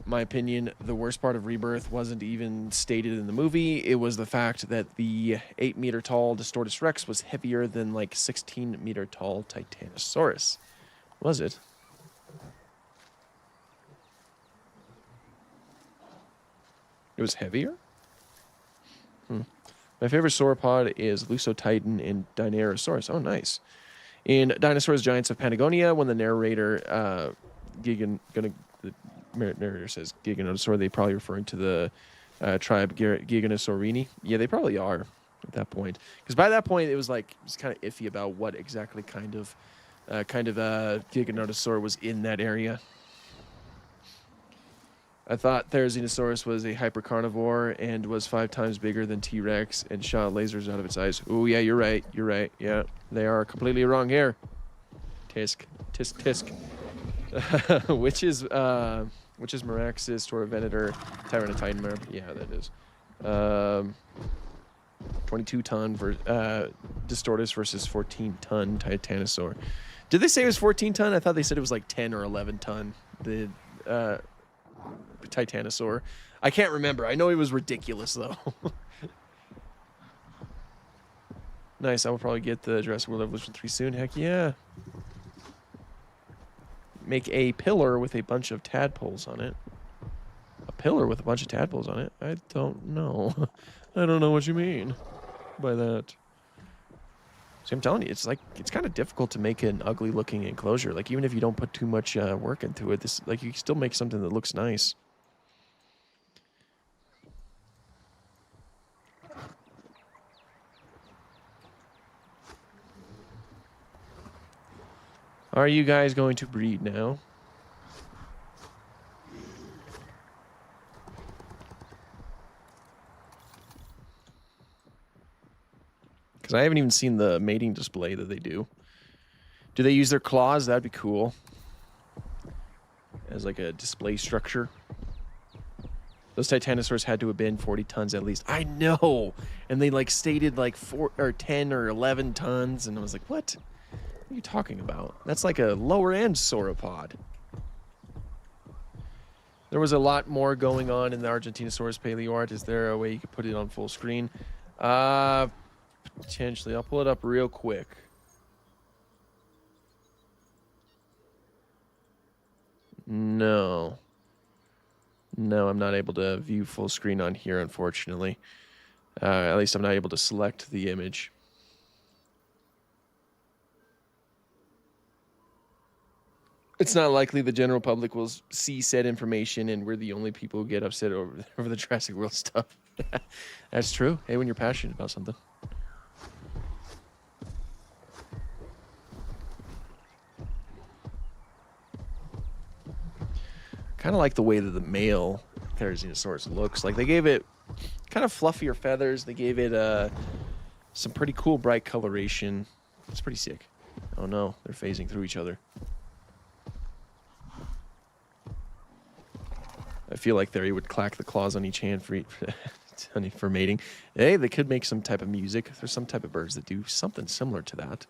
My opinion, the worst part of Rebirth wasn't even stated in the movie. It was the fact that the 8-meter tall Distortus Rex was heavier than like 16-meter tall Titanosaurus. Was it? It was heavier? My favorite sauropod is Lusotitan and Dinosaurus. Oh, nice. In Dinosaurs Giants of Patagonia, when the narrator, the narrator says Giganotosaur, they probably referring to the tribe Giganosaurini. Yeah, they probably are at that point. Because by that point, it was kind of iffy about what exactly kind of Giganotosaur was in that area. I thought Therizinosaurus was a hypercarnivore and was 5 times bigger than T-Rex and shot lasers out of its eyes. Oh, yeah, you're right. You're right. Yeah, they are completely wrong here. Tisk. Which is Meraxis, Torvenator, Tyranotitan. Yeah, that is. 22-ton Distortus versus 14-ton Titanosaur. Did they say it was 14-ton? I thought they said it was like 10 or 11-ton. The Titanosaur. I can't remember. I know it was ridiculous though. Nice. I will probably get the Jurassic World Evolution 3 soon. Heck yeah. Make a pillar with a bunch of tadpoles on it. A pillar with a bunch of tadpoles on it? I don't know. I don't know what you mean by that. See, I'm telling you, it's kind of difficult to make an ugly looking enclosure. Like, even if you don't put too much work into it, you can still make something that looks nice. Are you guys going to breed now? Because I haven't even seen the mating display that they do. Do they use their claws? That'd be cool. As like a display structure. Those Titanosaurs had to have been 40 tons at least. I know! And they stated 4 or 10 or 11 tons. And I was like, what? What are you talking about? That's like a lower end sauropod. There was a lot more going on in the Argentinosaurus paleo art. Is there a way you could put it on full screen? Potentially. I'll pull it up real quick. No. No, I'm not able to view full screen on here, unfortunately. At least I'm not able to select the image. It's not likely the general public will see said information, and we're the only people who get upset over the Jurassic World stuff. That's true. Hey, when you're passionate about something. Kind of like the way that the male Therizinosaurus looks. Like, they gave it kind of fluffier feathers. They gave it some pretty cool bright coloration. It's pretty sick. Oh no, they're phasing through each other. I feel like there he would clack the claws on each hand for mating. Hey, they could make some type of music. There's some type of birds that do something similar to that.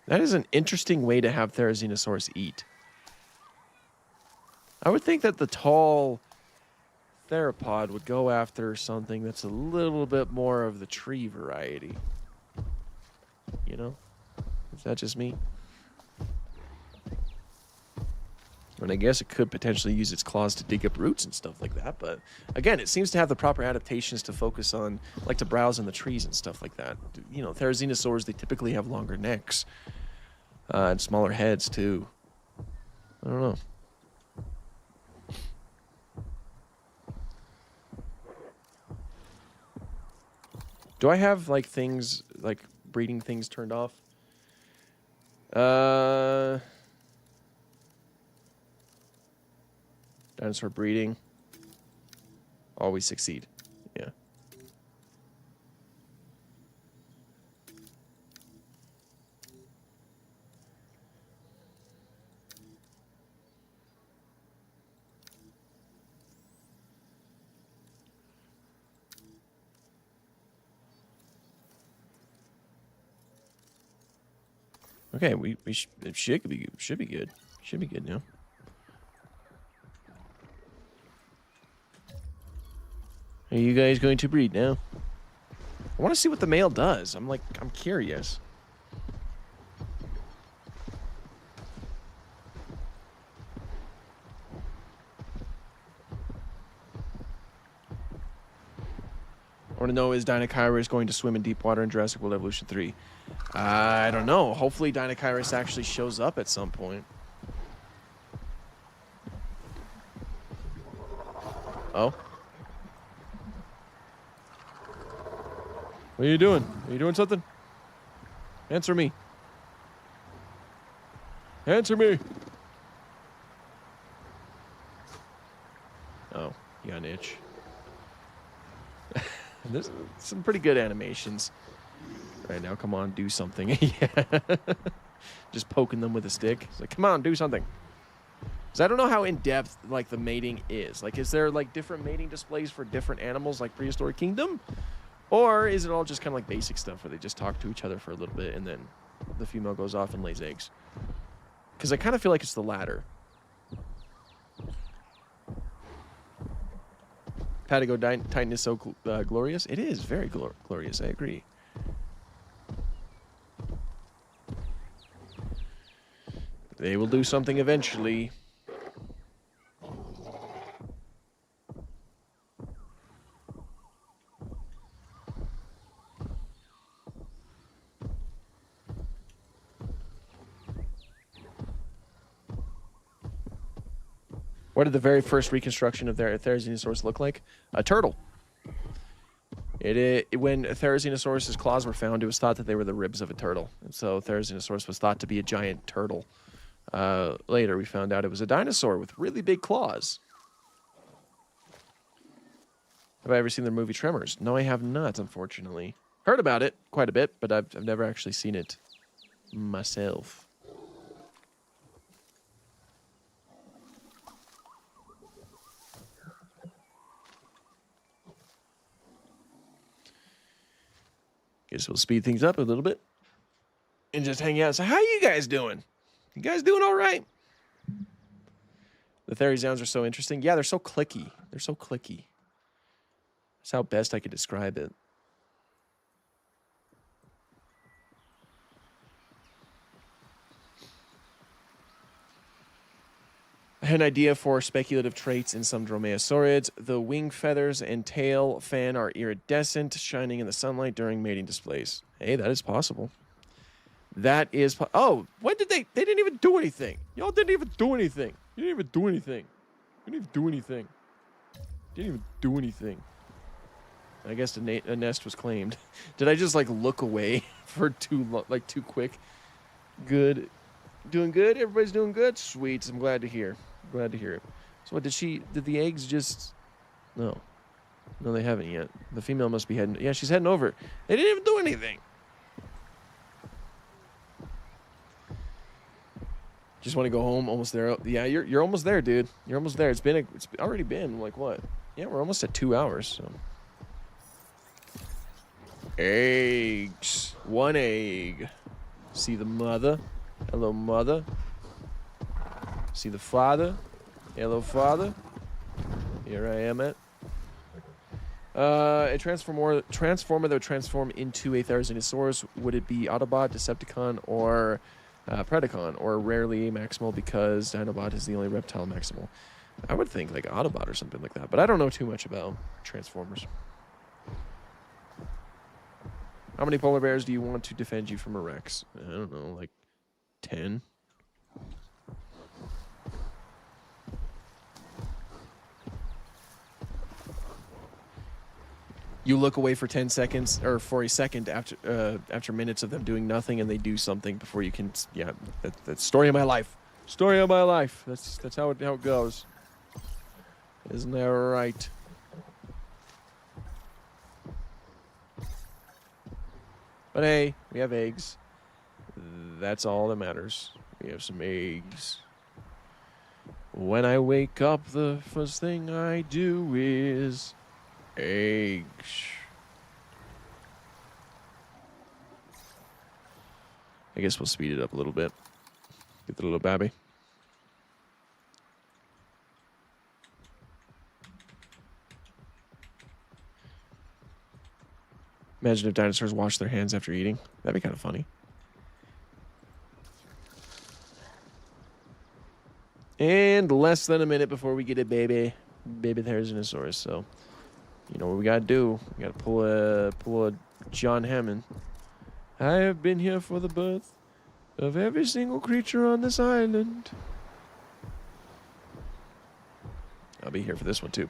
That is an interesting way to have Therizinosaurus eat. I would think that the tall theropod would go after something that's a little bit more of the tree variety. You know? Is that just me? And I guess it could potentially use its claws to dig up roots and stuff like that. But again, it seems to have the proper adaptations to focus on, like to browse in the trees and stuff like that. You know, Therizinosaurs, they typically have longer necks and smaller heads too. I don't know. Do I have like things, like breeding things turned off? Dinosaur breeding. Always succeed. Yeah. Okay, it should be good. Should be good. Should be good now. Are you guys going to breed now? I want to see what the male does. I'm curious. I want to know, is Dinochirus going to swim in deep water in Jurassic World Evolution 3? I don't know. Hopefully Dinochirus actually shows up at some point. Oh? What are you doing? Are you doing something? Answer me. Answer me. Oh, you got an itch. There's some pretty good animations. Right now, come on, do something. Yeah. Just poking them with a stick. It's like, come on, do something. Because I don't know how in-depth, like, the mating is. Like, is there, like, different mating displays for different animals, like Prehistoric Kingdom? Or is it all just kind of like basic stuff where they just talk to each other for a little bit and then the female goes off and lays eggs? Because I kind of feel like it's the latter. Patago Titan is so glorious. It is very glorious. I agree. They will do something eventually. What did the very first reconstruction of their Therizinosaurus look like? A turtle. When Therizinosaurus's claws were found, it was thought that they were the ribs of a turtle. And so Therizinosaurus was thought to be a giant turtle. Later, we found out it was a dinosaur with really big claws. Have I ever seen the movie Tremors? No, I have not, unfortunately. Heard about it quite a bit, but I've never actually seen it myself. Guess we'll speed things up a little bit and just hang out. So how you guys doing? You guys doing all right? The Therizons are so interesting. Yeah, they're so clicky. They're so clicky. That's how best I could describe it. I had an idea for speculative traits in some dromaeosaurids. The wing feathers and tail fan are iridescent, shining in the sunlight during mating displays. Hey, that is possible. That is... Oh, when did they... They didn't even do anything. Y'all didn't even do anything. You didn't even do anything. You didn't even do anything. Didn't even do anything. I guess a nest was claimed. Did I just, like, look away for too quick? Good. Doing good? Everybody's doing good? Sweet. I'm glad to hear. Glad to hear it. So what, did the eggs just... No, they haven't yet. The female must be heading... Yeah, she's heading over. They didn't even do anything. Just want to go home. Almost there. Yeah, you're almost there, dude. You're almost there. It's already been like what? Yeah, we're almost at 2 hours. So. Eggs. 1 egg. See the mother. Hello, mother. See the father. Hello, father. Here I am at. A transformer that would transform into a Therizinosaurus. Would it be Autobot, Decepticon, or Predacon, or rarely Maximal because Dinobot is the only reptile Maximal? I would think like Autobot or something like that, but I don't know too much about Transformers. How many polar bears do you want to defend you from a Rex? I don't know, like 10. You look away for 10 seconds, or for a second after minutes of them doing nothing, and they do something before you can. Yeah, that's story of my life. Story of my life. That's how it goes. Isn't that right? But hey, we have eggs. That's all that matters. We have some eggs. When I wake up, the first thing I do is eggs. I guess we'll speed it up a little bit. Get the little babby. Imagine if dinosaurs wash their hands after eating. That'd be kind of funny. And less than a minute before we get a baby Therizinosaurus. So, you know what we gotta do? We gotta pull a John Hammond. I have been here for the birth of every single creature on this island. I'll be here for this one too.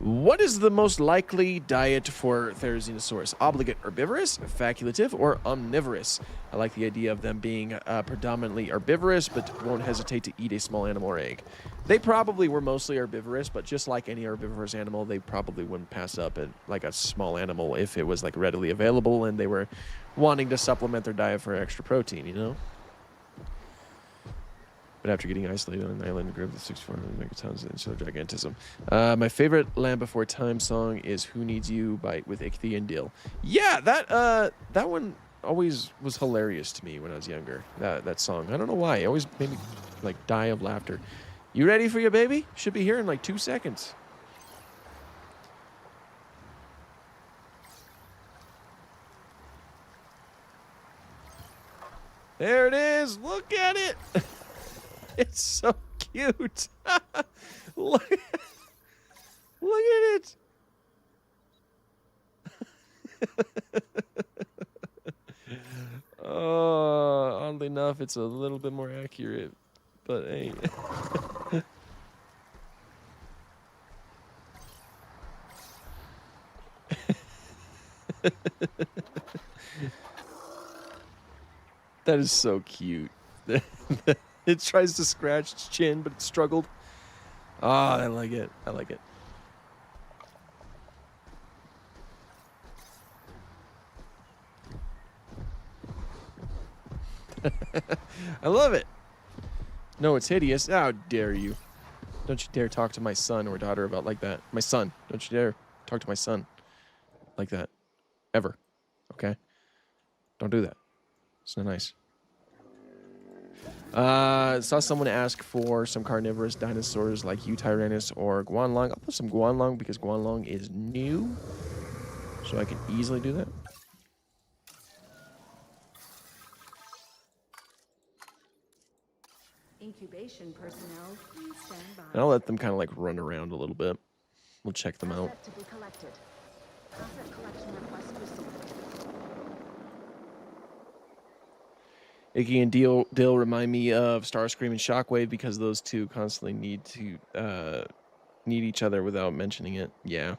What is the most likely diet for Therizinosaurus? Obligate herbivorous, facultative, or omnivorous? I like the idea of them being predominantly herbivorous, but won't hesitate to eat a small animal or egg. They probably were mostly herbivorous, but just like any herbivorous animal, they probably wouldn't pass up at like a small animal if it was like readily available and they were wanting to supplement their diet for extra protein, you know? But after getting isolated on an island group with 64 megatons and so gigantism. My favorite Land Before Time song is Who Needs You with Ichthy and Dill. Yeah, that one always was hilarious to me when I was younger. That song. I don't know why. It always made me like die of laughter. You ready for your baby? Should be here in like 2 seconds. There it is. Look at it. It's so cute. Look at it. Oddly enough, it's a little bit more accurate, but hey. That is so cute. It tries to scratch its chin, but it struggled. Ah, I like it. I like it. I love it. No, it's hideous. How dare you? Don't you dare talk to my son or daughter about like that. My son. Don't you dare talk to my son like that. Ever. Okay? Don't do that. It's not nice. Saw someone ask for some carnivorous dinosaurs like Eutyrannus or Guanlong. I'll put some Guanlong because Guanlong is new, so I can easily do that. Incubation personnel, please stand by. And I'll let them kind of like run around a little bit. We'll check them out. Asset to be collected. Asset collection request received. Icky and Dill remind me of Starscream and Shockwave because those two constantly need each other without mentioning it. Yeah.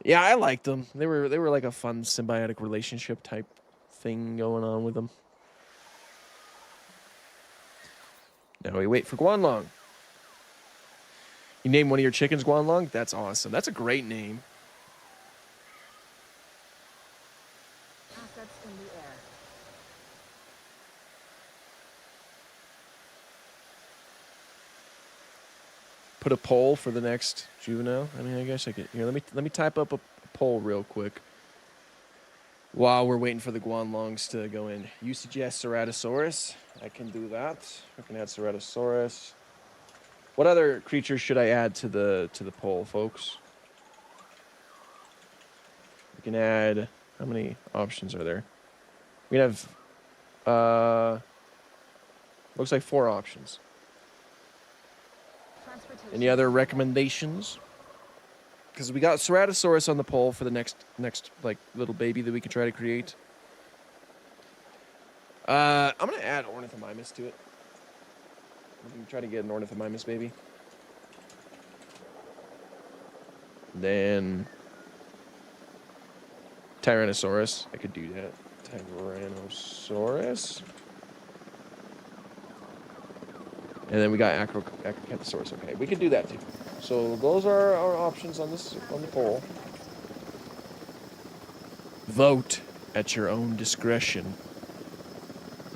Yeah, I liked them. They were like a fun symbiotic relationship type thing going on with them. Now we wait for Guanlong. You name one of your chickens Guanlong? That's awesome. That's a great name. Assets in the air. put a poll for the next juvenile? I mean, I guess I could. Here, let me type up a poll real quick. While we're waiting for the Guanlongs to go in. You suggest Ceratosaurus? I can do that. I can add Ceratosaurus. What other creatures should I add to the poll, folks? We can add. How many options are there? We have. Looks like 4 options. Any other recommendations? Because we got Ceratosaurus on the poll for the next like little baby that we can try to create. I'm gonna add Ornithomimus to it. We can try to get an Ornithomimus baby. Then Tyrannosaurus. I could do that. Tyrannosaurus. And then we got Acrocanthosaurus. Okay, we could do that too. So those are our options on the poll. Vote at your own discretion.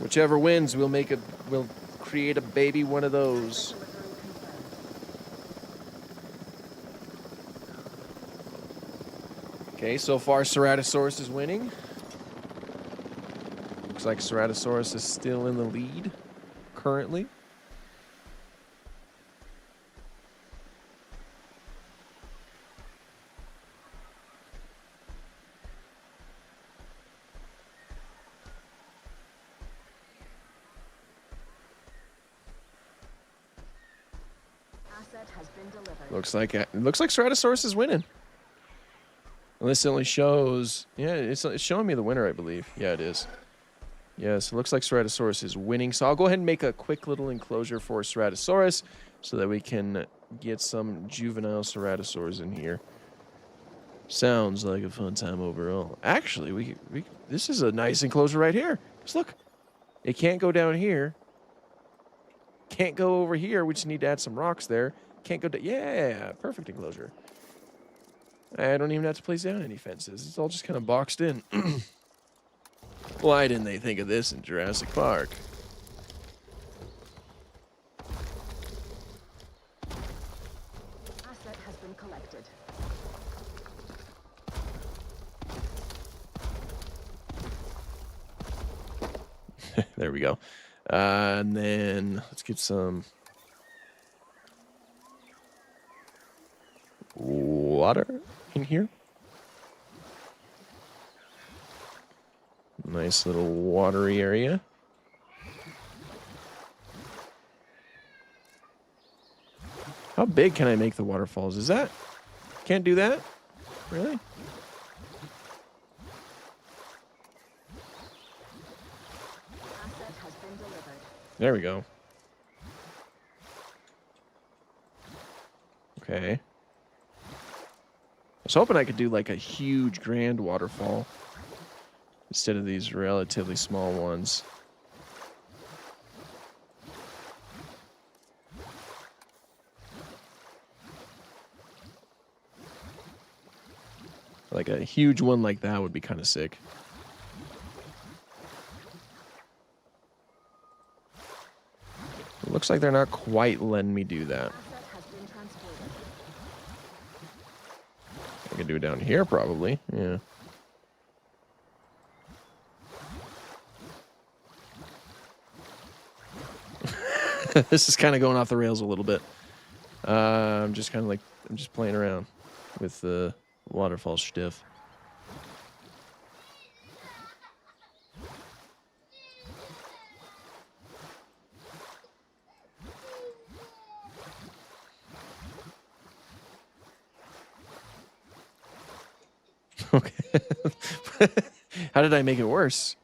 Whichever wins, we'll create a baby one of those. Okay, so far Ceratosaurus is winning. Looks like Ceratosaurus is still in the lead currently. Asset has been delivered. Looks like Ceratosaurus is winning. Well, this only shows, yeah, it's showing me the winner, I believe. Yeah, it is. Yes, it looks like Ceratosaurus is winning. So I'll go ahead and make a quick little enclosure for Ceratosaurus so that we can get some juvenile Ceratosaurs in here. Sounds like a fun time overall. Actually, this is a nice enclosure right here. Just look. It can't go down here. Can't go over here. We just need to add some rocks there. Can't go down. Yeah, perfect enclosure. I don't even have to place down any fences. It's all just kind of boxed in. Why didn't they think of this in Jurassic Park? Asset has been collected. There we go. And then let's get some water in here. Nice little watery area. How big can I make the waterfalls? Is that? Can't do that? Really? Asset has been delivered. There we go. Okay. I was hoping I could do like a huge grand waterfall instead of these relatively small ones. Like a huge one like that would be kind of sick. It looks like they're not quite letting me do that. Asset has been transported. I can do it down here probably. Yeah. This is kind of going off the rails a little bit. I'm just playing around with the waterfall stiff. Okay. How did I make it worse?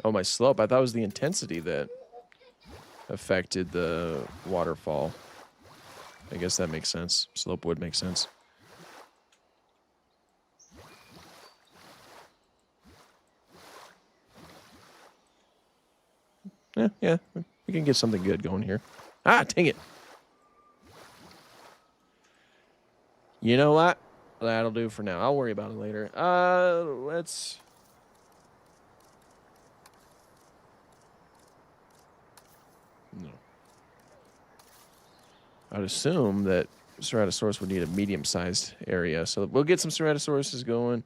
Oh, my slope. I thought it was the intensity that affected the waterfall. I guess that makes sense. Slope would make sense. Yeah, we can get something good going here. Ah, dang it. You know what? That'll do for now. I'll worry about it later. Let's... No. I'd assume that Ceratosaurus would need a medium-sized area. So we'll get some Ceratosauruses going.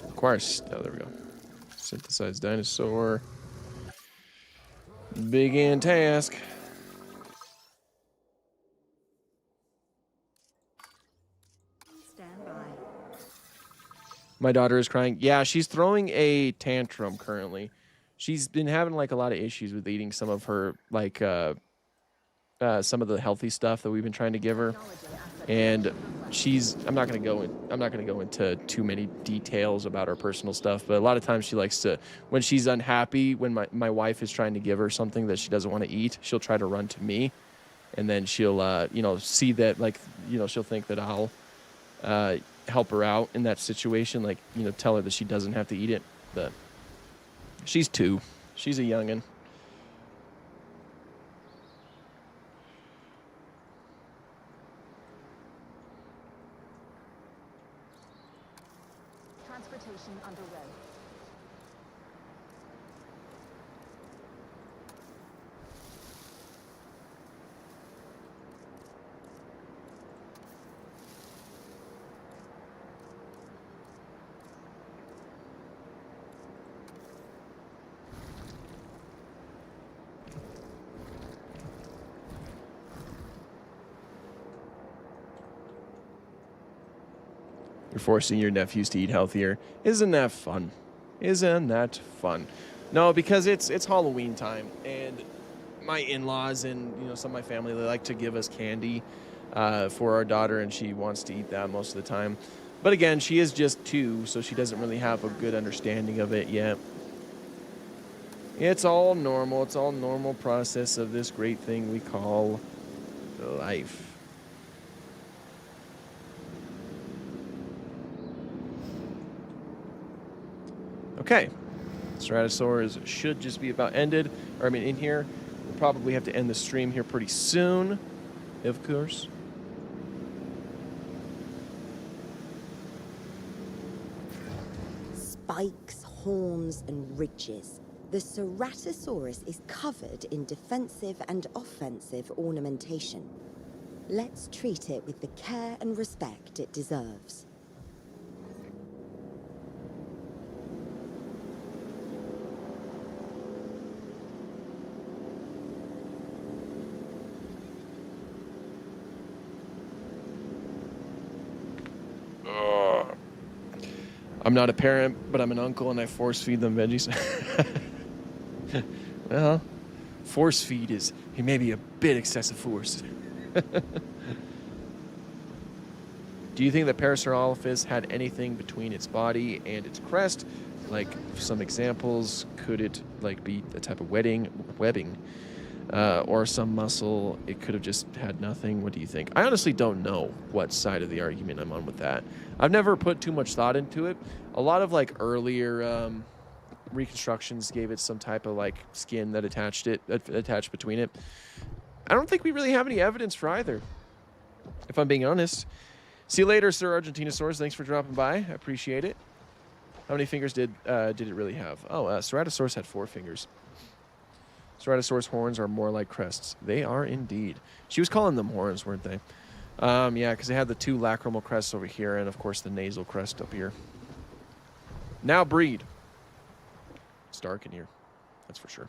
Requires... Oh, there we go. Synthesized dinosaur. Begin task. Stand by. My daughter is crying. Yeah, she's throwing a tantrum currently. She's been having like a lot of issues with eating some of her like some of the healthy stuff that we've been trying to give her. And I'm not going to go into too many details about her personal stuff, but a lot of times she likes to, when she's unhappy, when my wife is trying to give her something that she doesn't want to eat, she'll try to run to me, and then she'll see that, like, she'll think that I'll help her out in that situation, like, tell her that she doesn't have to eat it. But she's 2. She's a youngin'. Transportation underway. You're forcing your nephews to eat healthier. Isn't that fun? Isn't that fun? No, because it's Halloween time, and my in-laws and some of my family, they like to give us candy for our daughter, and she wants to eat that most of the time. But again, she is just 2, so she doesn't really have a good understanding of it yet. It's all normal. It's all normal process of this great thing we call life. Okay, Ceratosaurs should just be about ended. Or, in here. We'll probably have to end the stream here pretty soon, of course. Spikes, horns, and ridges. The Ceratosaurus is covered in defensive and offensive ornamentation. Let's treat it with the care and respect it deserves. I'm not a parent, but I'm an uncle, and I force feed them veggies. Well, force feed is maybe a bit excessive force. Do you think that Parasaurolophus had anything between its body and its crest? Like some examples, could it be a type of webbing, or some muscle? It could have just had nothing. What do you think? I honestly don't know what side of the argument I'm on with that. I've never put too much thought into it. A lot of earlier reconstructions gave it some type of skin that attached between it. I don't think we really have any evidence for either, if I'm being honest. See you later, Sir Argentinosaurus. Thanks for dropping by. I appreciate it. How many fingers did it really have? Oh, Ceratosaurus had 4 fingers. Ceratosaurus horns are more like crests. They are indeed. She was calling them horns, weren't they? Yeah, because they had the 2 lacrimal crests over here, and of course the nasal crest up here. Now breed. It's dark in here. That's for sure.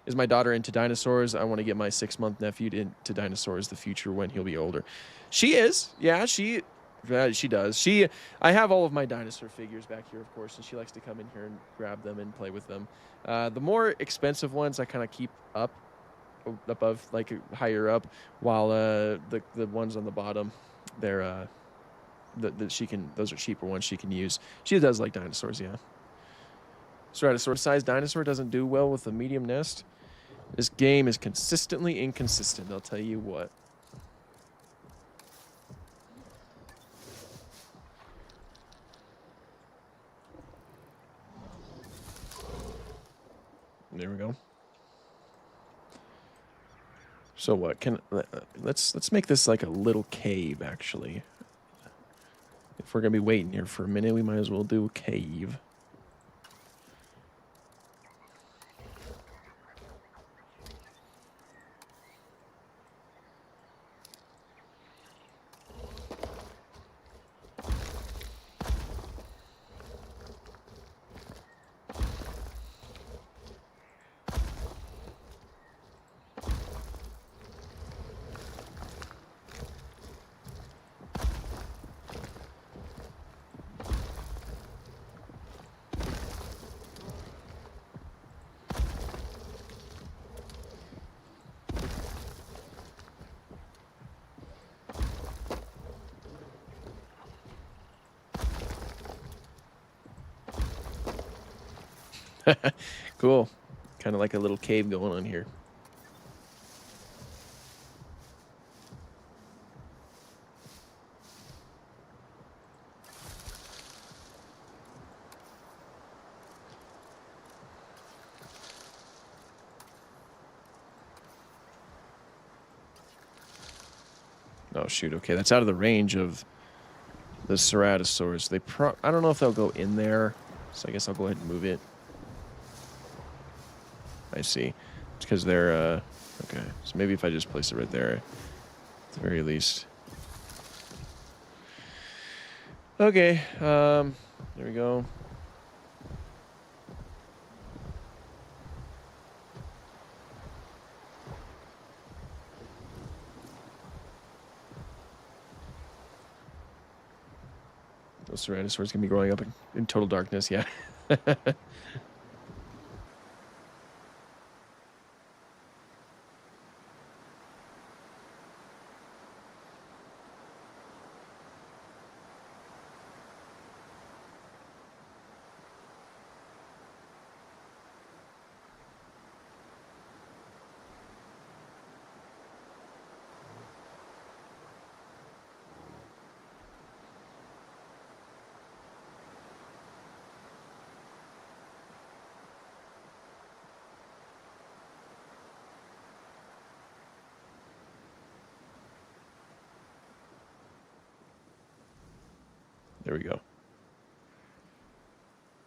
Is my daughter into dinosaurs? I want to get my 6-month nephew into dinosaurs, the future when he'll be older. She is. Yeah, she does. I have all of my dinosaur figures back here, of course, and she likes to come in here and grab them and play with them. The more expensive ones I kind of keep above, higher up, while the ones on the bottom, they're those are cheaper ones she can use. She does like dinosaurs, yeah. Ceratosaurus-sized dinosaur doesn't do well with a medium nest. This game is consistently inconsistent, I'll tell you what. There we go. So what? Let's make this like a little cave, actually. If we're gonna be waiting here for a minute, we might as well do a cave. Cool. Kind of like a little cave going on here. Oh shoot, okay, that's out of the range of the Ceratosaurus. I don't know if they'll go in there, so I guess I'll go ahead and move it. I see. It's because they're, okay. So maybe if I just place it right there, at the very least. Okay, there we go. Those Tyrannosaurs can be growing up in total darkness, yeah. There we go.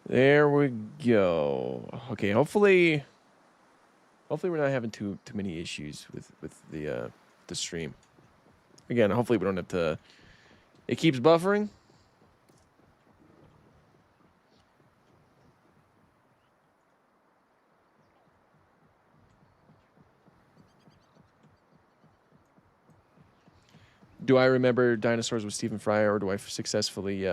There we go. Okay, hopefully we're not having too many issues with the stream. Again, hopefully we don't have to. It keeps buffering. Do I remember dinosaurs with Stephen Fry, or do I successfully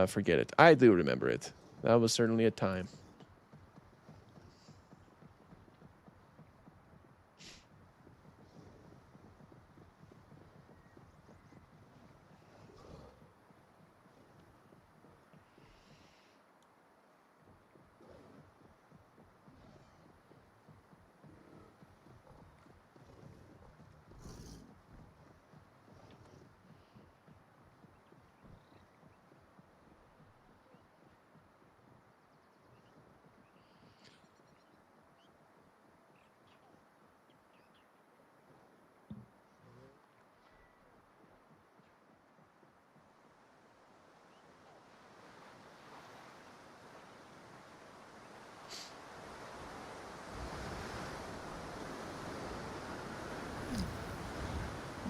forget it? I do remember it. That was certainly a time.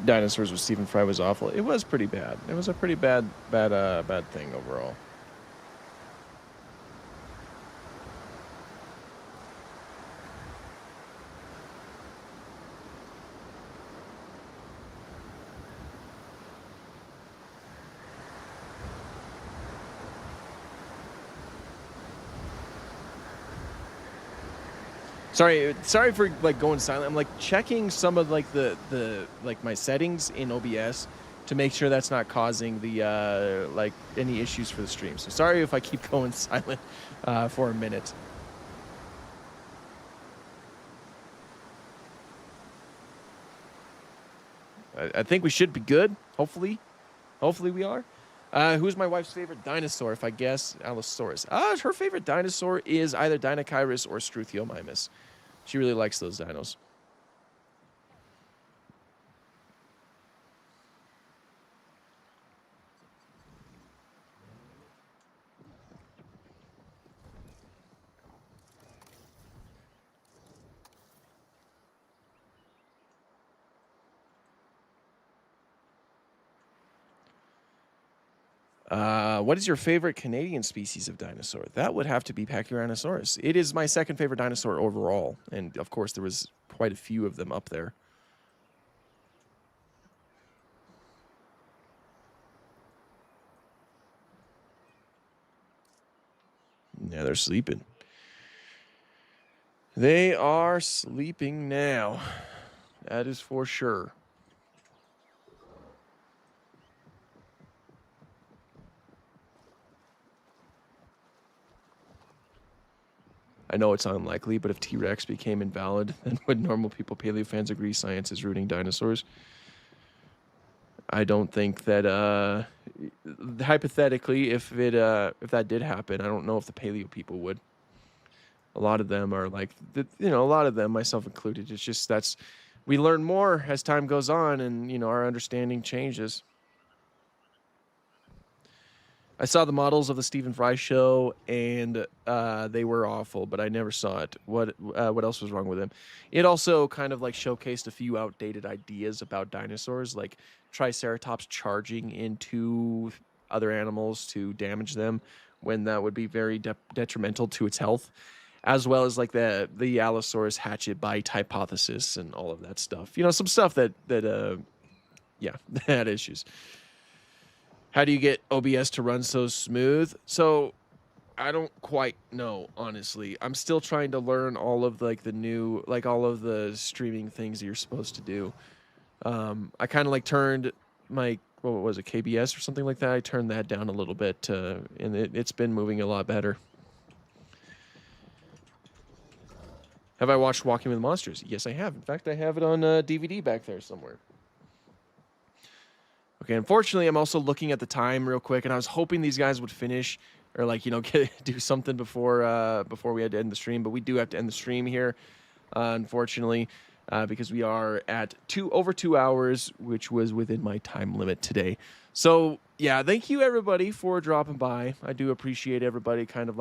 Dinosaurs with Stephen Fry was awful. It was pretty bad. It was a pretty bad thing overall. Sorry for like going silent. I'm like checking some of like the like my settings in OBS to make sure that's not causing the like any issues for the stream. So sorry if I keep going silent for a minute. I think we should be good. Hopefully we are. Who's my wife's favorite dinosaur? If I guess Allosaurus. Her favorite dinosaur is either Dinochirus or Struthiomimus. She really likes those dinos. What is your favorite Canadian species of dinosaur? That would have to be Pachyrhinosaurus. It is my second favorite dinosaur overall, and of course there was quite a few of them up there. Yeah, they're sleeping. They are sleeping now. That is for sure. I know it's unlikely, but if T-Rex became invalid, then would normal people, paleo fans, agree science is rooting dinosaurs? I don't think that, hypothetically, if that did happen, I don't know if the paleo people would. A lot of them are like, a lot of them, myself included, it's just we learn more as time goes on and, our understanding changes. I saw the models of the Stephen Fry show, and they were awful, but I never saw it. What else was wrong with them? It also kind of like showcased a few outdated ideas about dinosaurs, like Triceratops charging into other animals to damage them, when that would be very detrimental to its health, as well as like the Allosaurus hatchet bite hypothesis and all of that stuff. Some stuff that had issues. How do you get OBS to run so smooth? So I don't quite know, honestly. I'm still trying to learn all of the new, all of the streaming things that you're supposed to do. I kind of turned my, what was it, KBS or something like that? I turned that down a little bit, and it's been moving a lot better. Have I watched Walking with Monsters? Yes, I have. In fact, I have it on DVD back there somewhere. Okay, unfortunately, I'm also looking at the time real quick, and I was hoping these guys would finish or do something before we had to end the stream, but we do have to end the stream here, unfortunately, because we are at over 2 hours, which was within my time limit today. So yeah, thank you everybody for dropping by. I do appreciate everybody kind of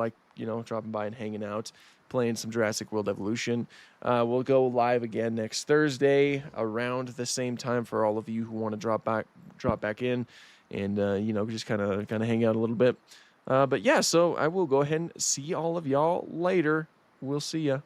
dropping by and hanging out, playing some Jurassic World Evolution. We'll go live again next Thursday around the same time for all of you who want to drop back in and just kind of hang out a little bit. But yeah, so I will go ahead and see all of y'all later. We'll see ya.